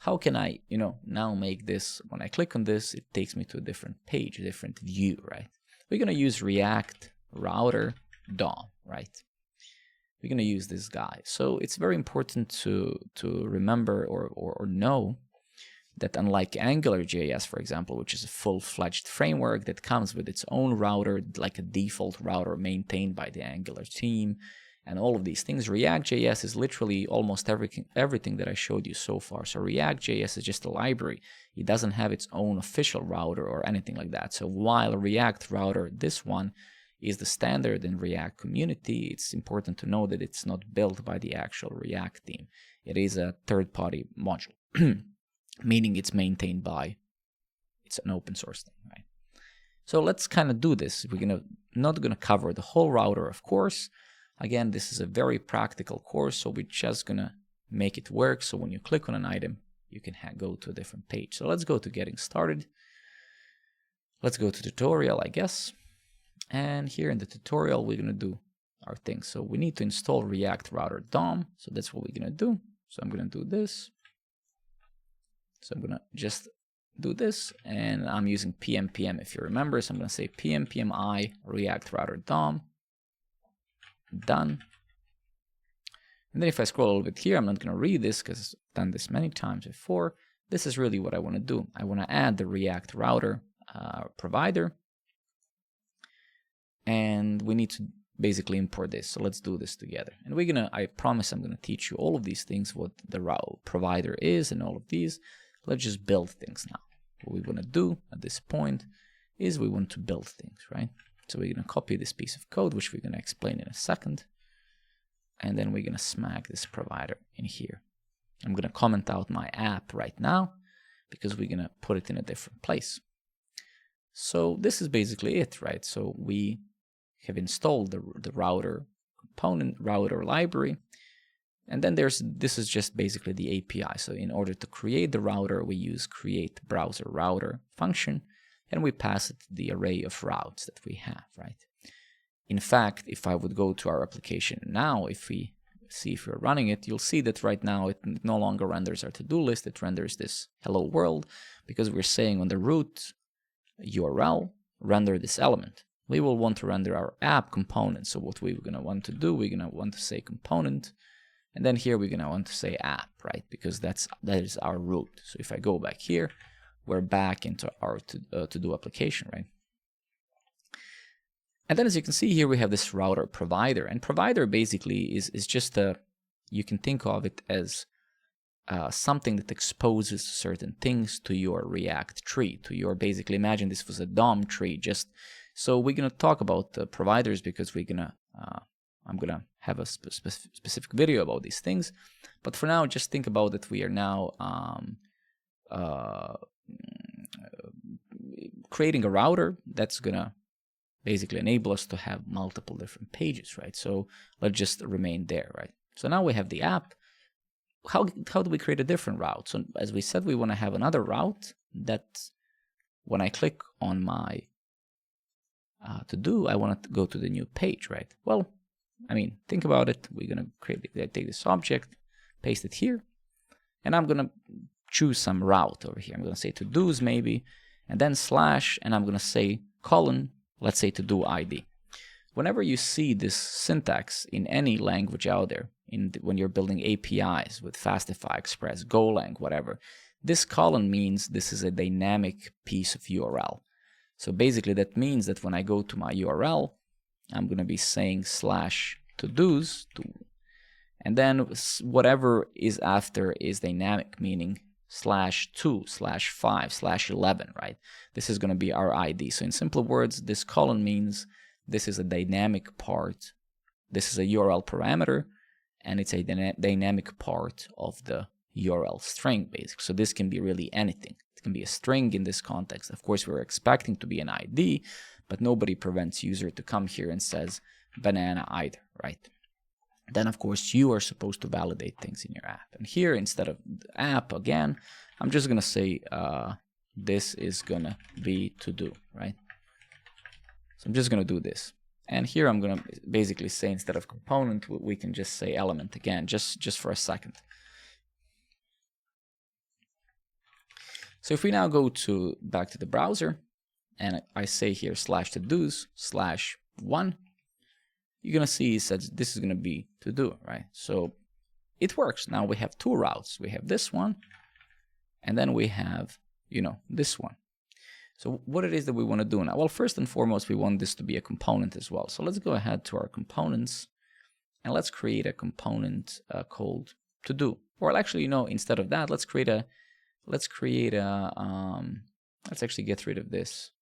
How can I, now make this, when I click on this, it takes me to a different page, a different view, right? We're going to use React router DOM, right? We're going to use this guy. So it's very important to remember or know that unlike Angular.js, for example, which is a full-fledged framework that comes with its own router, like a default router maintained by the Angular team, and all of these things, React.js is literally almost everything that I showed you so far. So React.js is just a library. It doesn't have its own official router or anything like that. So while React router, this one, is the standard in React community, it's important to know that it's not built by the actual React team. It is a third-party module, meaning it's maintained by, it's an open source thing, right? So let's kind of do this. We're not gonna cover the whole router, of course. Again, this is a very practical course, so we're just gonna make it work. So when you click on an item, you can go to a different page. So let's go to getting started. Let's go to tutorial, I guess. And here in the tutorial, we're gonna do our thing. So we need to install React router DOM. So that's what we're gonna do. So I'm gonna do this. So I'm gonna just do this, and I'm using pm if you remember. So I'm gonna say pmi React router DOM. Done. And then if I scroll a little bit here, I'm not gonna read this because I've done this many times before. This is really what I want to do. I want to add the React router provider. And we need to basically import this. So let's do this together. And I promise I'm gonna teach you all of these things, what the route provider is and all of these. Let's just build things now. What we want to do at this point is we want to build things, right? So we're going to copy this piece of code, which we're going to explain in a second. And then we're going to smack this provider in here. I'm going to comment out my app right now because we're going to put it in a different place. So this is basically it, right? So we have installed the router component, router library. And then this is just basically the API. So in order to create the router, we use create browser router function, and we pass it the array of routes that we have, right? In fact, if I would go to our application now, if we see if we're running it, you'll see that right now it no longer renders our to-do list. It renders this hello world because we're saying on the root URL, render this element. We will want to render our app component. So what we're going to want to do, we're going to want to say component. And then here we're going to want to say app, right? Because that is our root. So if I go back here, we're back into our to-do application, right? And then as you can see here, we have this router provider. And provider basically is just you can think of it as something that exposes certain things to your React tree, to your, basically imagine this was a DOM tree. Just so we're going to talk about the providers because we're going to, I'm going to have a specific video about these things. But for now, just think about that we are now creating a router that's going to basically enable us to have multiple different pages, right? So let's just remain there, right? So now we have the app. How do we create a different route? So as we said, we want to have another route that when I click on my to-do, I want to go to the new page, right? Well, I mean, think about it. We're going to take this object, paste it here, and I'm going to choose some route over here. I'm going to say to-dos maybe, and then slash, and I'm going to say colon, let's say to-do ID. Whenever you see this syntax in any language out there, when you're building APIs with Fastify, Express, Golang, whatever, this colon means this is a dynamic piece of URL. So basically that means that when I go to my URL, I'm going to be saying slash to-dos, and then whatever is after is dynamic, meaning /2, /5, /11, right? This is going to be our ID. So in simple words, this colon means this is a dynamic part. This is a URL parameter, and it's a dynamic part of the URL string, basically. So this can be really anything. It can be a string in this context. Of course, we're expecting to be an ID, but nobody prevents user to come here and says banana either, right? Then, of course, you are supposed to validate things in your app. And here, instead of app, again, I'm just going to say this is going to be to do, right? So I'm just going to do this. And here I'm going to basically say instead of component, we can just say element again, just for a second. So if we now go back to the browser, and I say here /todos /1, you're going to see it says this is going to be to do, right? So it works. Now we have two routes. We have this one, and then we have, this one. So what it is that we want to do now? Well, first and foremost, we want this to be a component as well. So let's go ahead to our components, and let's create a component called to do. Or actually, instead of that, let's actually get rid of this.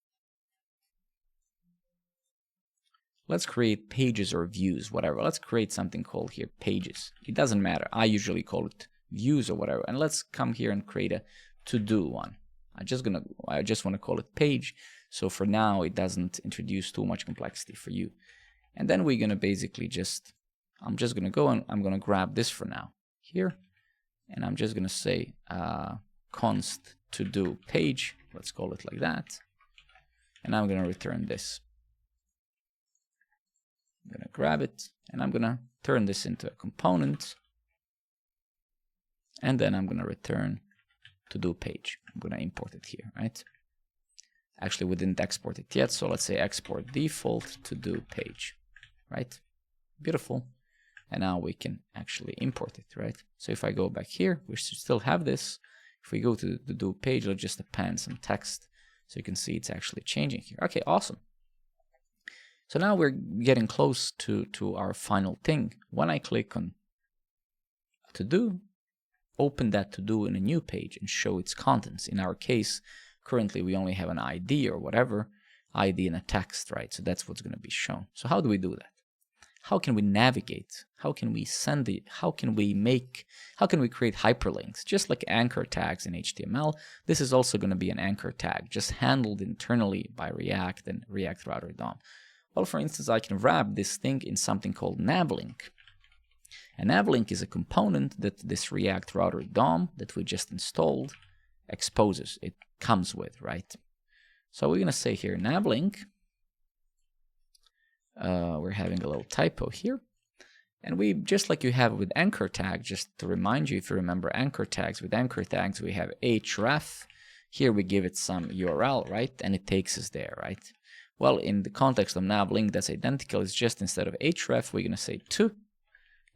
Let's create pages or views, whatever. Let's create something called here pages. It doesn't matter. I usually call it views or whatever. And let's come here and create a to-do one. I just want to call it page. So for now, it doesn't introduce too much complexity for you. And then we're going to basically I'm just going to go and I'm going to grab this for now here. And I'm just going to say const to do page. Let's call it like that. And I'm going to return this. I'm going to grab it, and I'm going to turn this into a component. And then I'm going to return to do page. I'm going to import it here, right? Actually, we didn't export it yet, so let's say export default to do page, right? Beautiful. And now we can actually import it, right? So if I go back here, we should still have this. If we go to the do page, let's just append some text. So you can see it's actually changing here. Okay, awesome. So now we're getting close to our final thing. When I click on to do, open that to-do in a new page and show its contents. In our case, currently we only have an ID or whatever, ID and a text, right? So that's what's going to be shown. So how do we do that? How can we navigate? How can we send it? How can we create hyperlinks? Just like anchor tags in HTML, this is also going to be an anchor tag, just handled internally by React and React Router DOM. Well, for instance, I can wrap this thing in something called navlink. A navlink is a component that this React Router DOM that we just installed exposes. It comes with, right? So we're going to say here navlink. We're having a little typo here. And we, just like you have with anchor tag, just to remind you, if you remember anchor tags, with anchor tags we have href. Here we give it some URL, right? And it takes us there, right? Well, in the context of navlink, that's identical. It's just instead of href, we're going to say to.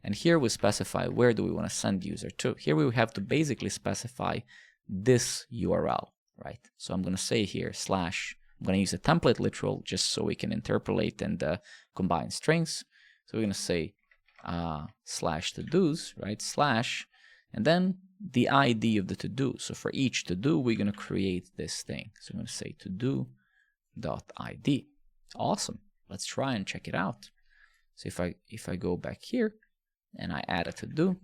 And here we specify where do we want to send user to. Here we have to basically specify this URL, right? So I'm going to say here slash. I'm going to use a template literal just so we can interpolate and combine strings. So we're going to say slash to-dos, right? Slash, and then the ID of the to-do. So for each to-do, we're going to create this thing. So I'm going to say to-do.id. Awesome. Let's try and check it out. So if I go back here and I add a to-do,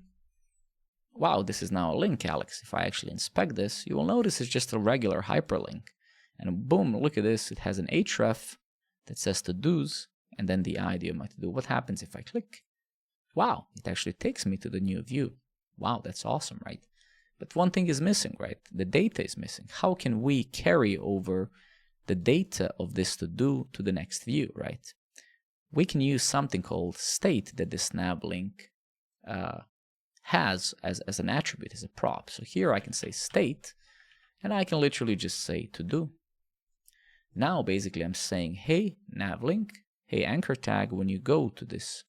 wow, this is now a link, Alex. If I actually inspect this, you will notice it's just a regular hyperlink. And boom, look at this. It has an href that says to-dos and then the ID of my to-do. What happens if I click? Wow, it actually takes me to the new view. Wow, that's awesome, right? But one thing is missing, right? The data is missing. How can we carry over the data of this to-do to the next view, right? We can use something called state that this navlink has as an attribute, as a prop. So here I can say state, and I can literally just say to-do. Now, basically, I'm saying, hey, navlink, hey, anchor tag, when you go to this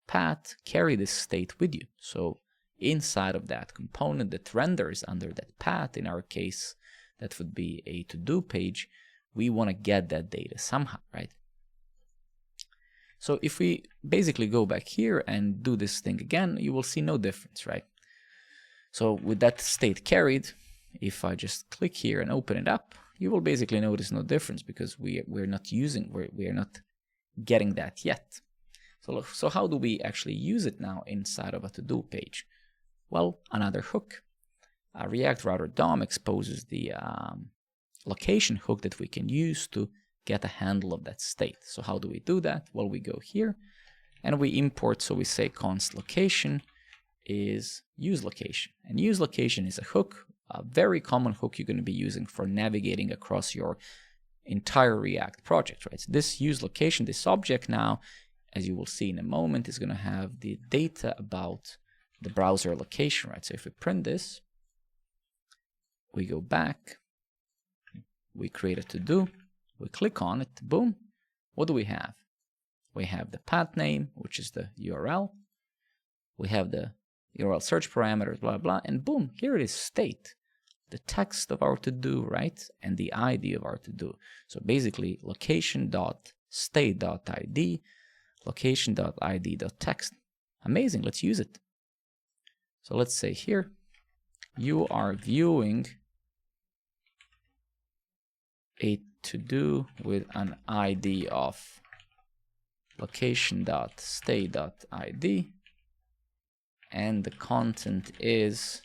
path, carry this state with you. So inside of that component that renders under that path, in our case, that would be a to-do page, we want to get that data somehow, right? So if we basically go back here and do this thing again, you will see no difference, right? So with that state carried, if I just click here and open it up, you will basically notice no difference because we're not getting that yet. So how do we actually use it now inside of a to-do page? Well, another hook. React Router DOM exposes the location hook that we can use to get a handle of that state. So how do we do that? Well, we go here and we import, so we say const location is use location. And use location is a hook, a very common hook you're going to be using for navigating across your entire React project, right? So this use location, this object now, as you will see in a moment, is going to have the data about the browser location, right? So if we print this, we go back, we create a to-do, we click on it, boom, what do we have? We have the path name, which is the URL, we have the URL search parameters, blah, blah, and boom, here it is, state, the text of our to-do, right? And the ID of our to-do. So basically, location.state.id, location.id.text. Amazing, let's use it. So let's say here, you are viewing a to-do with an ID of location.state.id, and the content is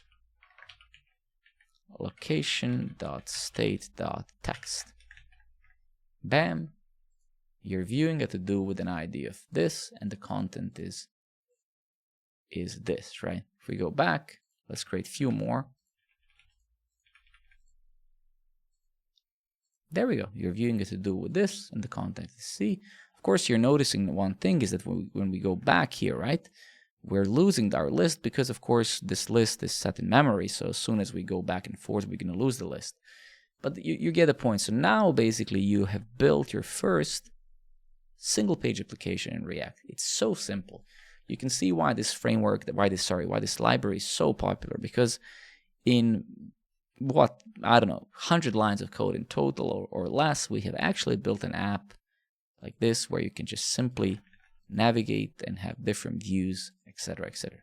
location.state.text. Bam, you're viewing a to-do with an ID of this, and the content is this, right? If we go back, let's create a few more. There we go. You're viewing a to-do with this, and the content is C. Of course, you're noticing one thing is that when we go back here, right, we're losing our list because, of course, this list is set in memory. So as soon as we go back and forth, we're going to lose the list. But you get the point. So now, basically, you have built your first single-page application in React. It's so simple. You can see why this framework, why this library is so popular, because in what, I don't know, 100 lines of code in total or less, we have actually built an app like this where you can just simply navigate and have different views, etc., etc.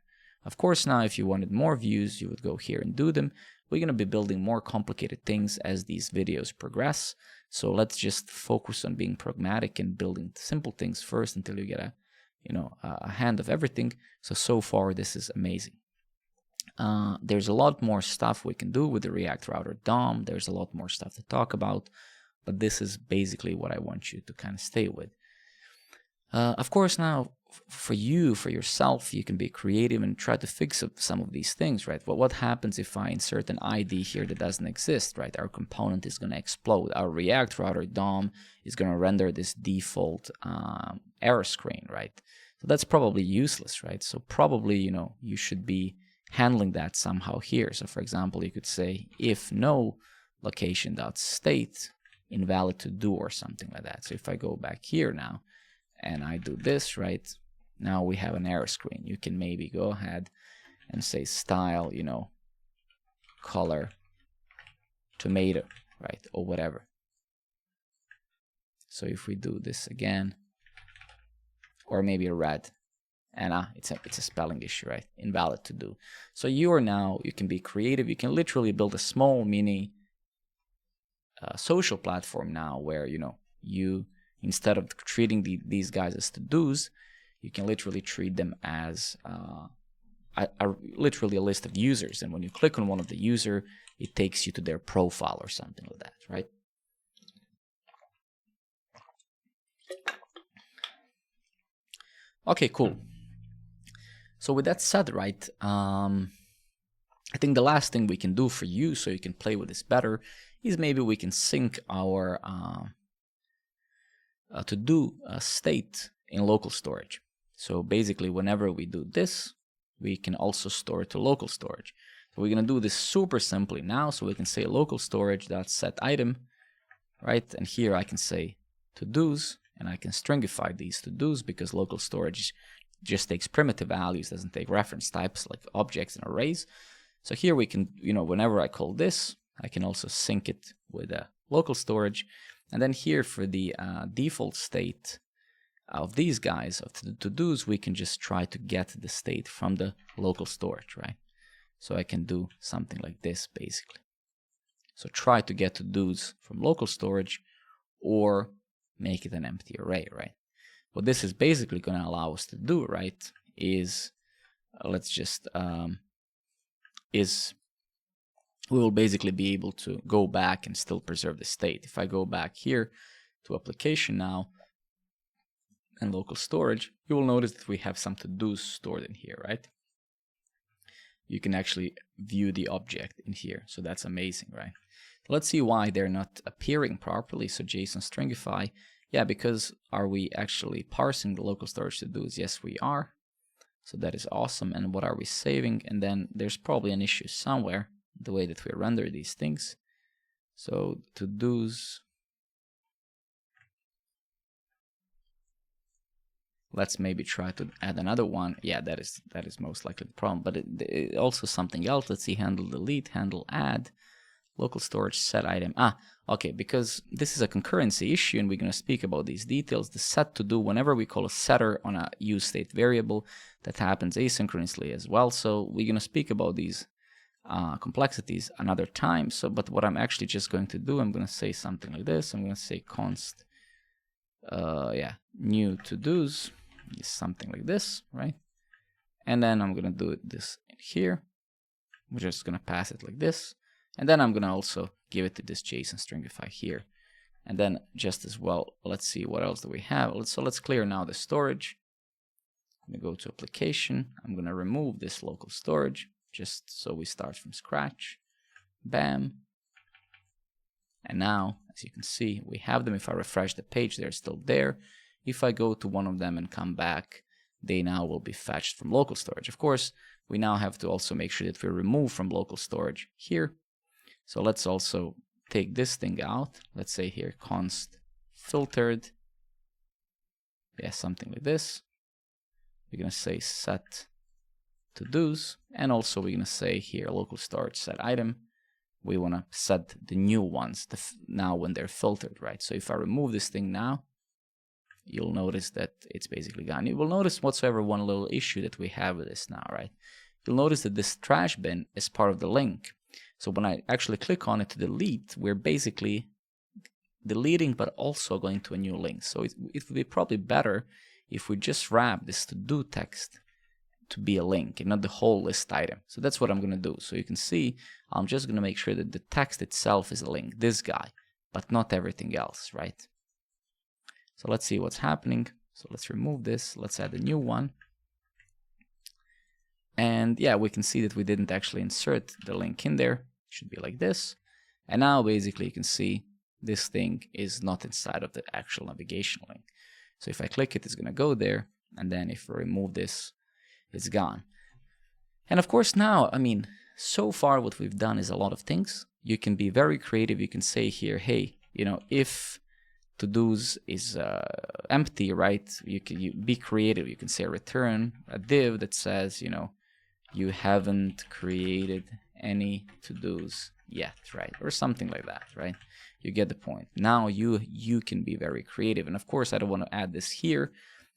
Of course, now if you wanted more views, you would go here and do them. We're going to be building more complicated things as these videos progress. So let's just focus on being pragmatic and building simple things first until you get a hand of everything. So far this is amazing. There's a lot more stuff we can do with the React Router DOM. There's a lot more stuff to talk about, but this is basically what I want you to kind of stay with. Of course, now for yourself, you can be creative and try to fix up some of these things, right? Well, what happens if I insert an ID here that doesn't exist, right? Our component is going to explode. Our React Router DOM is going to render this default error screen, right? So that's probably useless, right? So probably, you should be handling that somehow here. So for example, you could say if no location.state invalid to do or something like that. So if I go back here now and I do this, right, now we have an error screen. You can maybe go ahead and say style, color tomato, right, or whatever. So if we do this again, or maybe a red, and it's a spelling issue, right, invalid to do. So you can be creative. You can literally build a small mini social platform now where you instead of treating these guys as to-dos, you can literally treat them as literally a list of users. And when you click on one of the user, it takes you to their profile or something like that, right? Okay, cool. So with that said, right, I think the last thing we can do for you so you can play with this better is maybe we can sync our to-do state in local storage. So basically, whenever we do this, we can also store it to local storage. So we're going to do this super simply now. So we can say local storage.set item, right? And here I can say to-dos, and I can stringify these to-dos because local storage just takes primitive values, doesn't take reference types like objects and arrays. So here we can, whenever I call this, I can also sync it with a local storage. And then here for the default state of these guys, of the to-dos, we can just try to get the state from the local storage, right? So I can do something like this, basically. So try to get to-dos from local storage or make it an empty array, right? What this is basically going to allow us to do, right, is let's just we will basically be able to go back and still preserve the state. If I go back here to application now and local storage, you will notice that we have some to-dos stored in here, right? You can actually view the object in here, so that's amazing, right? Let's see why they're not appearing properly. So JSON stringify, yeah, because are we actually parsing the local storage to-dos? Yes, we are. So that is awesome. And what are we saving? And then there's probably an issue somewhere, the way that we render these things. So to-dos, let's maybe try to add another one. Yeah, that is most likely the problem, but it also something else. Let's see, handle delete, handle add, local storage set item. Okay, because this is a concurrency issue and we're going to speak about these details. The set to do, whenever we call a setter on a use state variable, that happens asynchronously as well. So we're going to speak about these complexities another time. So, but what I'm actually just going to do, I'm going to say something like this. I'm going to say const, new to-dos, is something like this, right? And then I'm going to do this in here. We're just going to pass it like this. And then I'm going to also give it to this JSON stringify here. And then just as well, let's see what else do we have. So let's clear now the storage. I'm going to go to application. I'm going to remove this local storage just so we start from scratch. Bam. And now, as you can see, we have them. If I refresh the page, they're still there. If I go to one of them and come back, they now will be fetched from local storage. Of course, we now have to also make sure that we remove from local storage here. So let's also take this thing out. Let's say here const filtered. Yeah, something like this. We're going to say set to-dos. And also we're going to say here local storage set item. We want to set the new ones now when they're filtered, right? So if I remove this thing now, you'll notice that it's basically gone. You will notice whatsoever one little issue that we have with this now, right? you'll notice that this trash bin is part of the link. So when I actually click on it to delete, we're basically deleting but also going to a new link. So it would be probably better if we just wrap this to-do text to be a link and not the whole list item. So that's what I'm going to do. So you can see I'm just going to make sure that the text itself is a link, this guy, but not everything else, right? So let's see what's happening. So let's remove this. Let's add a new one. And yeah, we can see that we didn't actually insert the link in there. It should be like this. And now basically you can see this thing is not inside of the actual navigation link. So if I click it, it's going to go there. And then if we remove this, it's gone. And of course now, I mean, so far what we've done is a lot of things. You can be very creative. You can say here, hey, you know, if to-dos is empty, right? You be creative. You can say return a div that says, you know, you haven't created any to-dos yet, right? Or something like that, right? You get the point. Now you can be very creative. And of course, I don't want to add this here.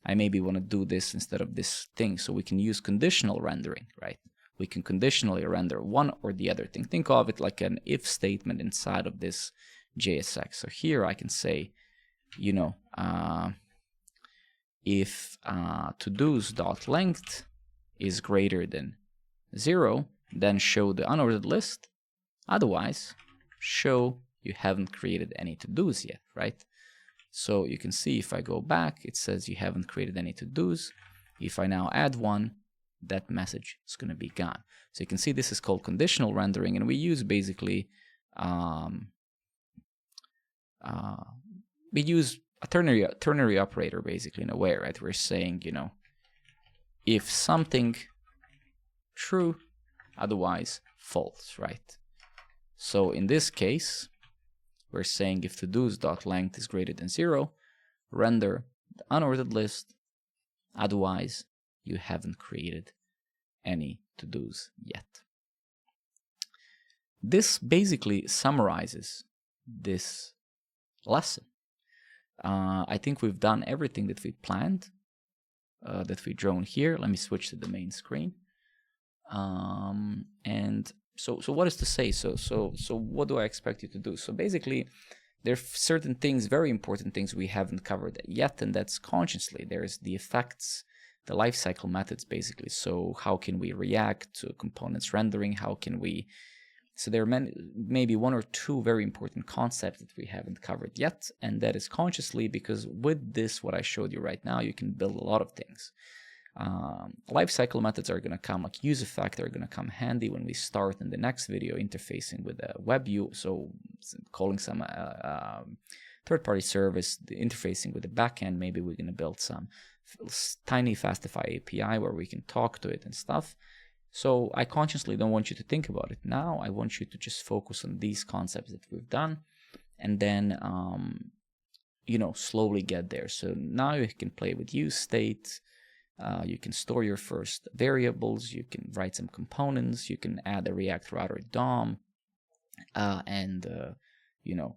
I maybe want to do this instead of this thing. So we can use conditional rendering, right? We can conditionally render one or the other thing. Think of it like an if statement inside of this JSX. So here I can say, you know, if todos.length is greater than 0, then show the unordered list. Otherwise, show you haven't created any to-dos yet, right? So you can see if I go back, it says you haven't created any to-dos. If I now add one, that message is going to be gone. So you can see this is called conditional rendering, and we use basically we use a ternary operator basically in a way, right? We're saying, you know, if something true, otherwise false, right? So in this case, we're saying if todos.length is greater than 0, render the unordered list, otherwise you haven't created any to-dos yet. This basically summarizes this lesson. I think we've done everything that we planned, that we've drawn here. Let me switch to the main screen. And so what is to say? So what do I expect you to do? So basically, there are certain things, very important things we haven't covered yet, and that's consciously. There's the effects, the lifecycle methods, basically. So how can we react to components rendering? How can we? So there are maybe one or two very important concepts that we haven't covered yet, and that is consciously because with this, what I showed you right now, you can build a lot of things. Lifecycle methods are going to come, like use effect are going to come handy when we start in the next video interfacing with a web view. So calling some third-party service, interfacing with the backend. Maybe we're going to build some tiny Fastify API where we can talk to it and stuff. So I consciously don't want you to think about it now. I want you to just focus on these concepts that we've done, and then you know, slowly get there. So now you can play with use state. You can store your first variables, you can write some components, you can add a React router DOM, and you know,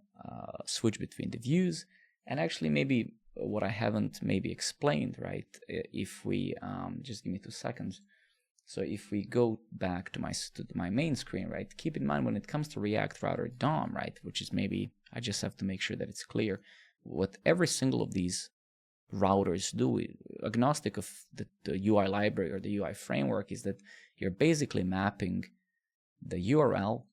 switch between the views. And actually, maybe what I haven't maybe explained, right? If we just give me 2 seconds. So if we go back to my main screen, right? Keep in mind when it comes to React router DOM, right? Which is maybe I just have to make sure that it's clear what every single of these routers do, agnostic of the UI library or the UI framework, is that you're basically mapping the URL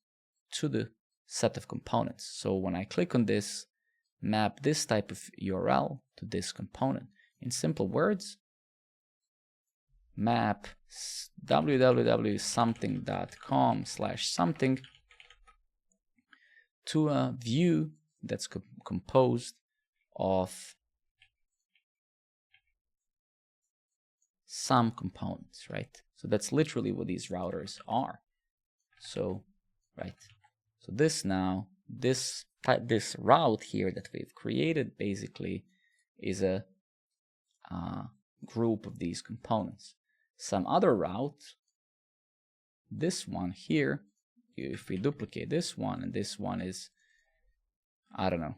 to the set of components. So when I click on this, map this type of URL to this component. In simple words, map www.something.com/something to a view that's composed of some components, right? So that's literally what these routers are. So, right. So this now, this route here that we've created basically is a group of these components. Some other route, this one here, if we duplicate this one and this one is, I don't know,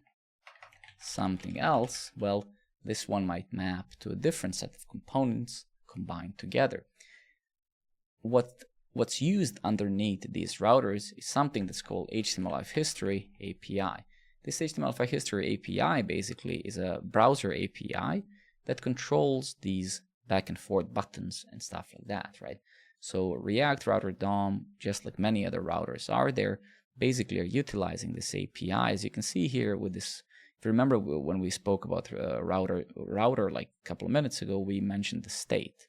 something else, well, this one might map to a different set of components combined together. What what's used underneath these routers is something that's called HTML5 History API. This HTML5 History API basically is a browser API that controls these back and forth buttons and stuff like that, right? So React Router DOM, just like many other routers are there, basically are utilizing this API. As you can see here with this, if you remember when we spoke about router like a couple of minutes ago, we mentioned the state.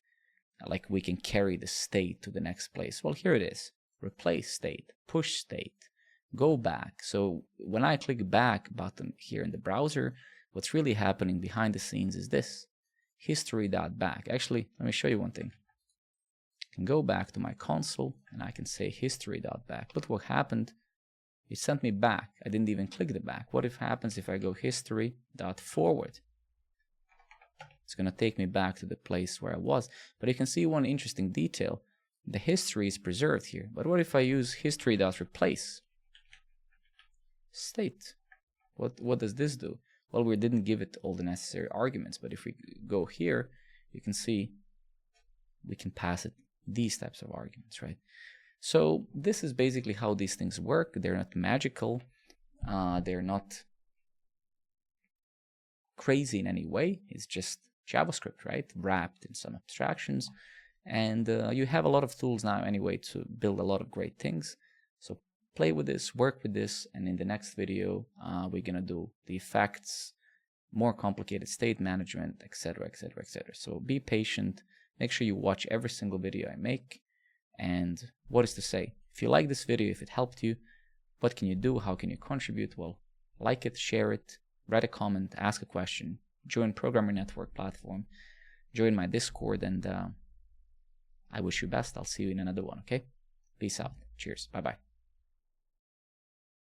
Like we can carry the state to the next place. Well, here it is. Replace state, push state, go back. So when I click back button here in the browser, what's really happening behind the scenes is this. History.back. Actually, let me show you one thing. I can go back to my console and I can say history.back. Look what happened. It sent me back. I didn't even click the back. What if happens if I go history.forward? It's going to take me back to the place where I was. But you can see one interesting detail. The history is preserved here. But what if I use history.replace? State. What does this do? Well, we didn't give it all the necessary arguments. But if we go here, you can see we can pass it these types of arguments, right? So this is basically how these things work. They're not magical. They're not crazy in any way. It's just JavaScript, right? Wrapped in some abstractions. And you have a lot of tools now anyway to build a lot of great things. So play with this, work with this, and in the next video, we're gonna do the effects, more complicated state management, etc., etc., etc. So be patient. Make sure you watch every single video I make. And what is to say? If you like this video, if it helped you, what can you do? How can you contribute? Well, like it, share it, write a comment, ask a question, join Programmer Network platform, join my Discord, and I wish you best. I'll see you in another one, okay? Peace out. Cheers. Bye-bye.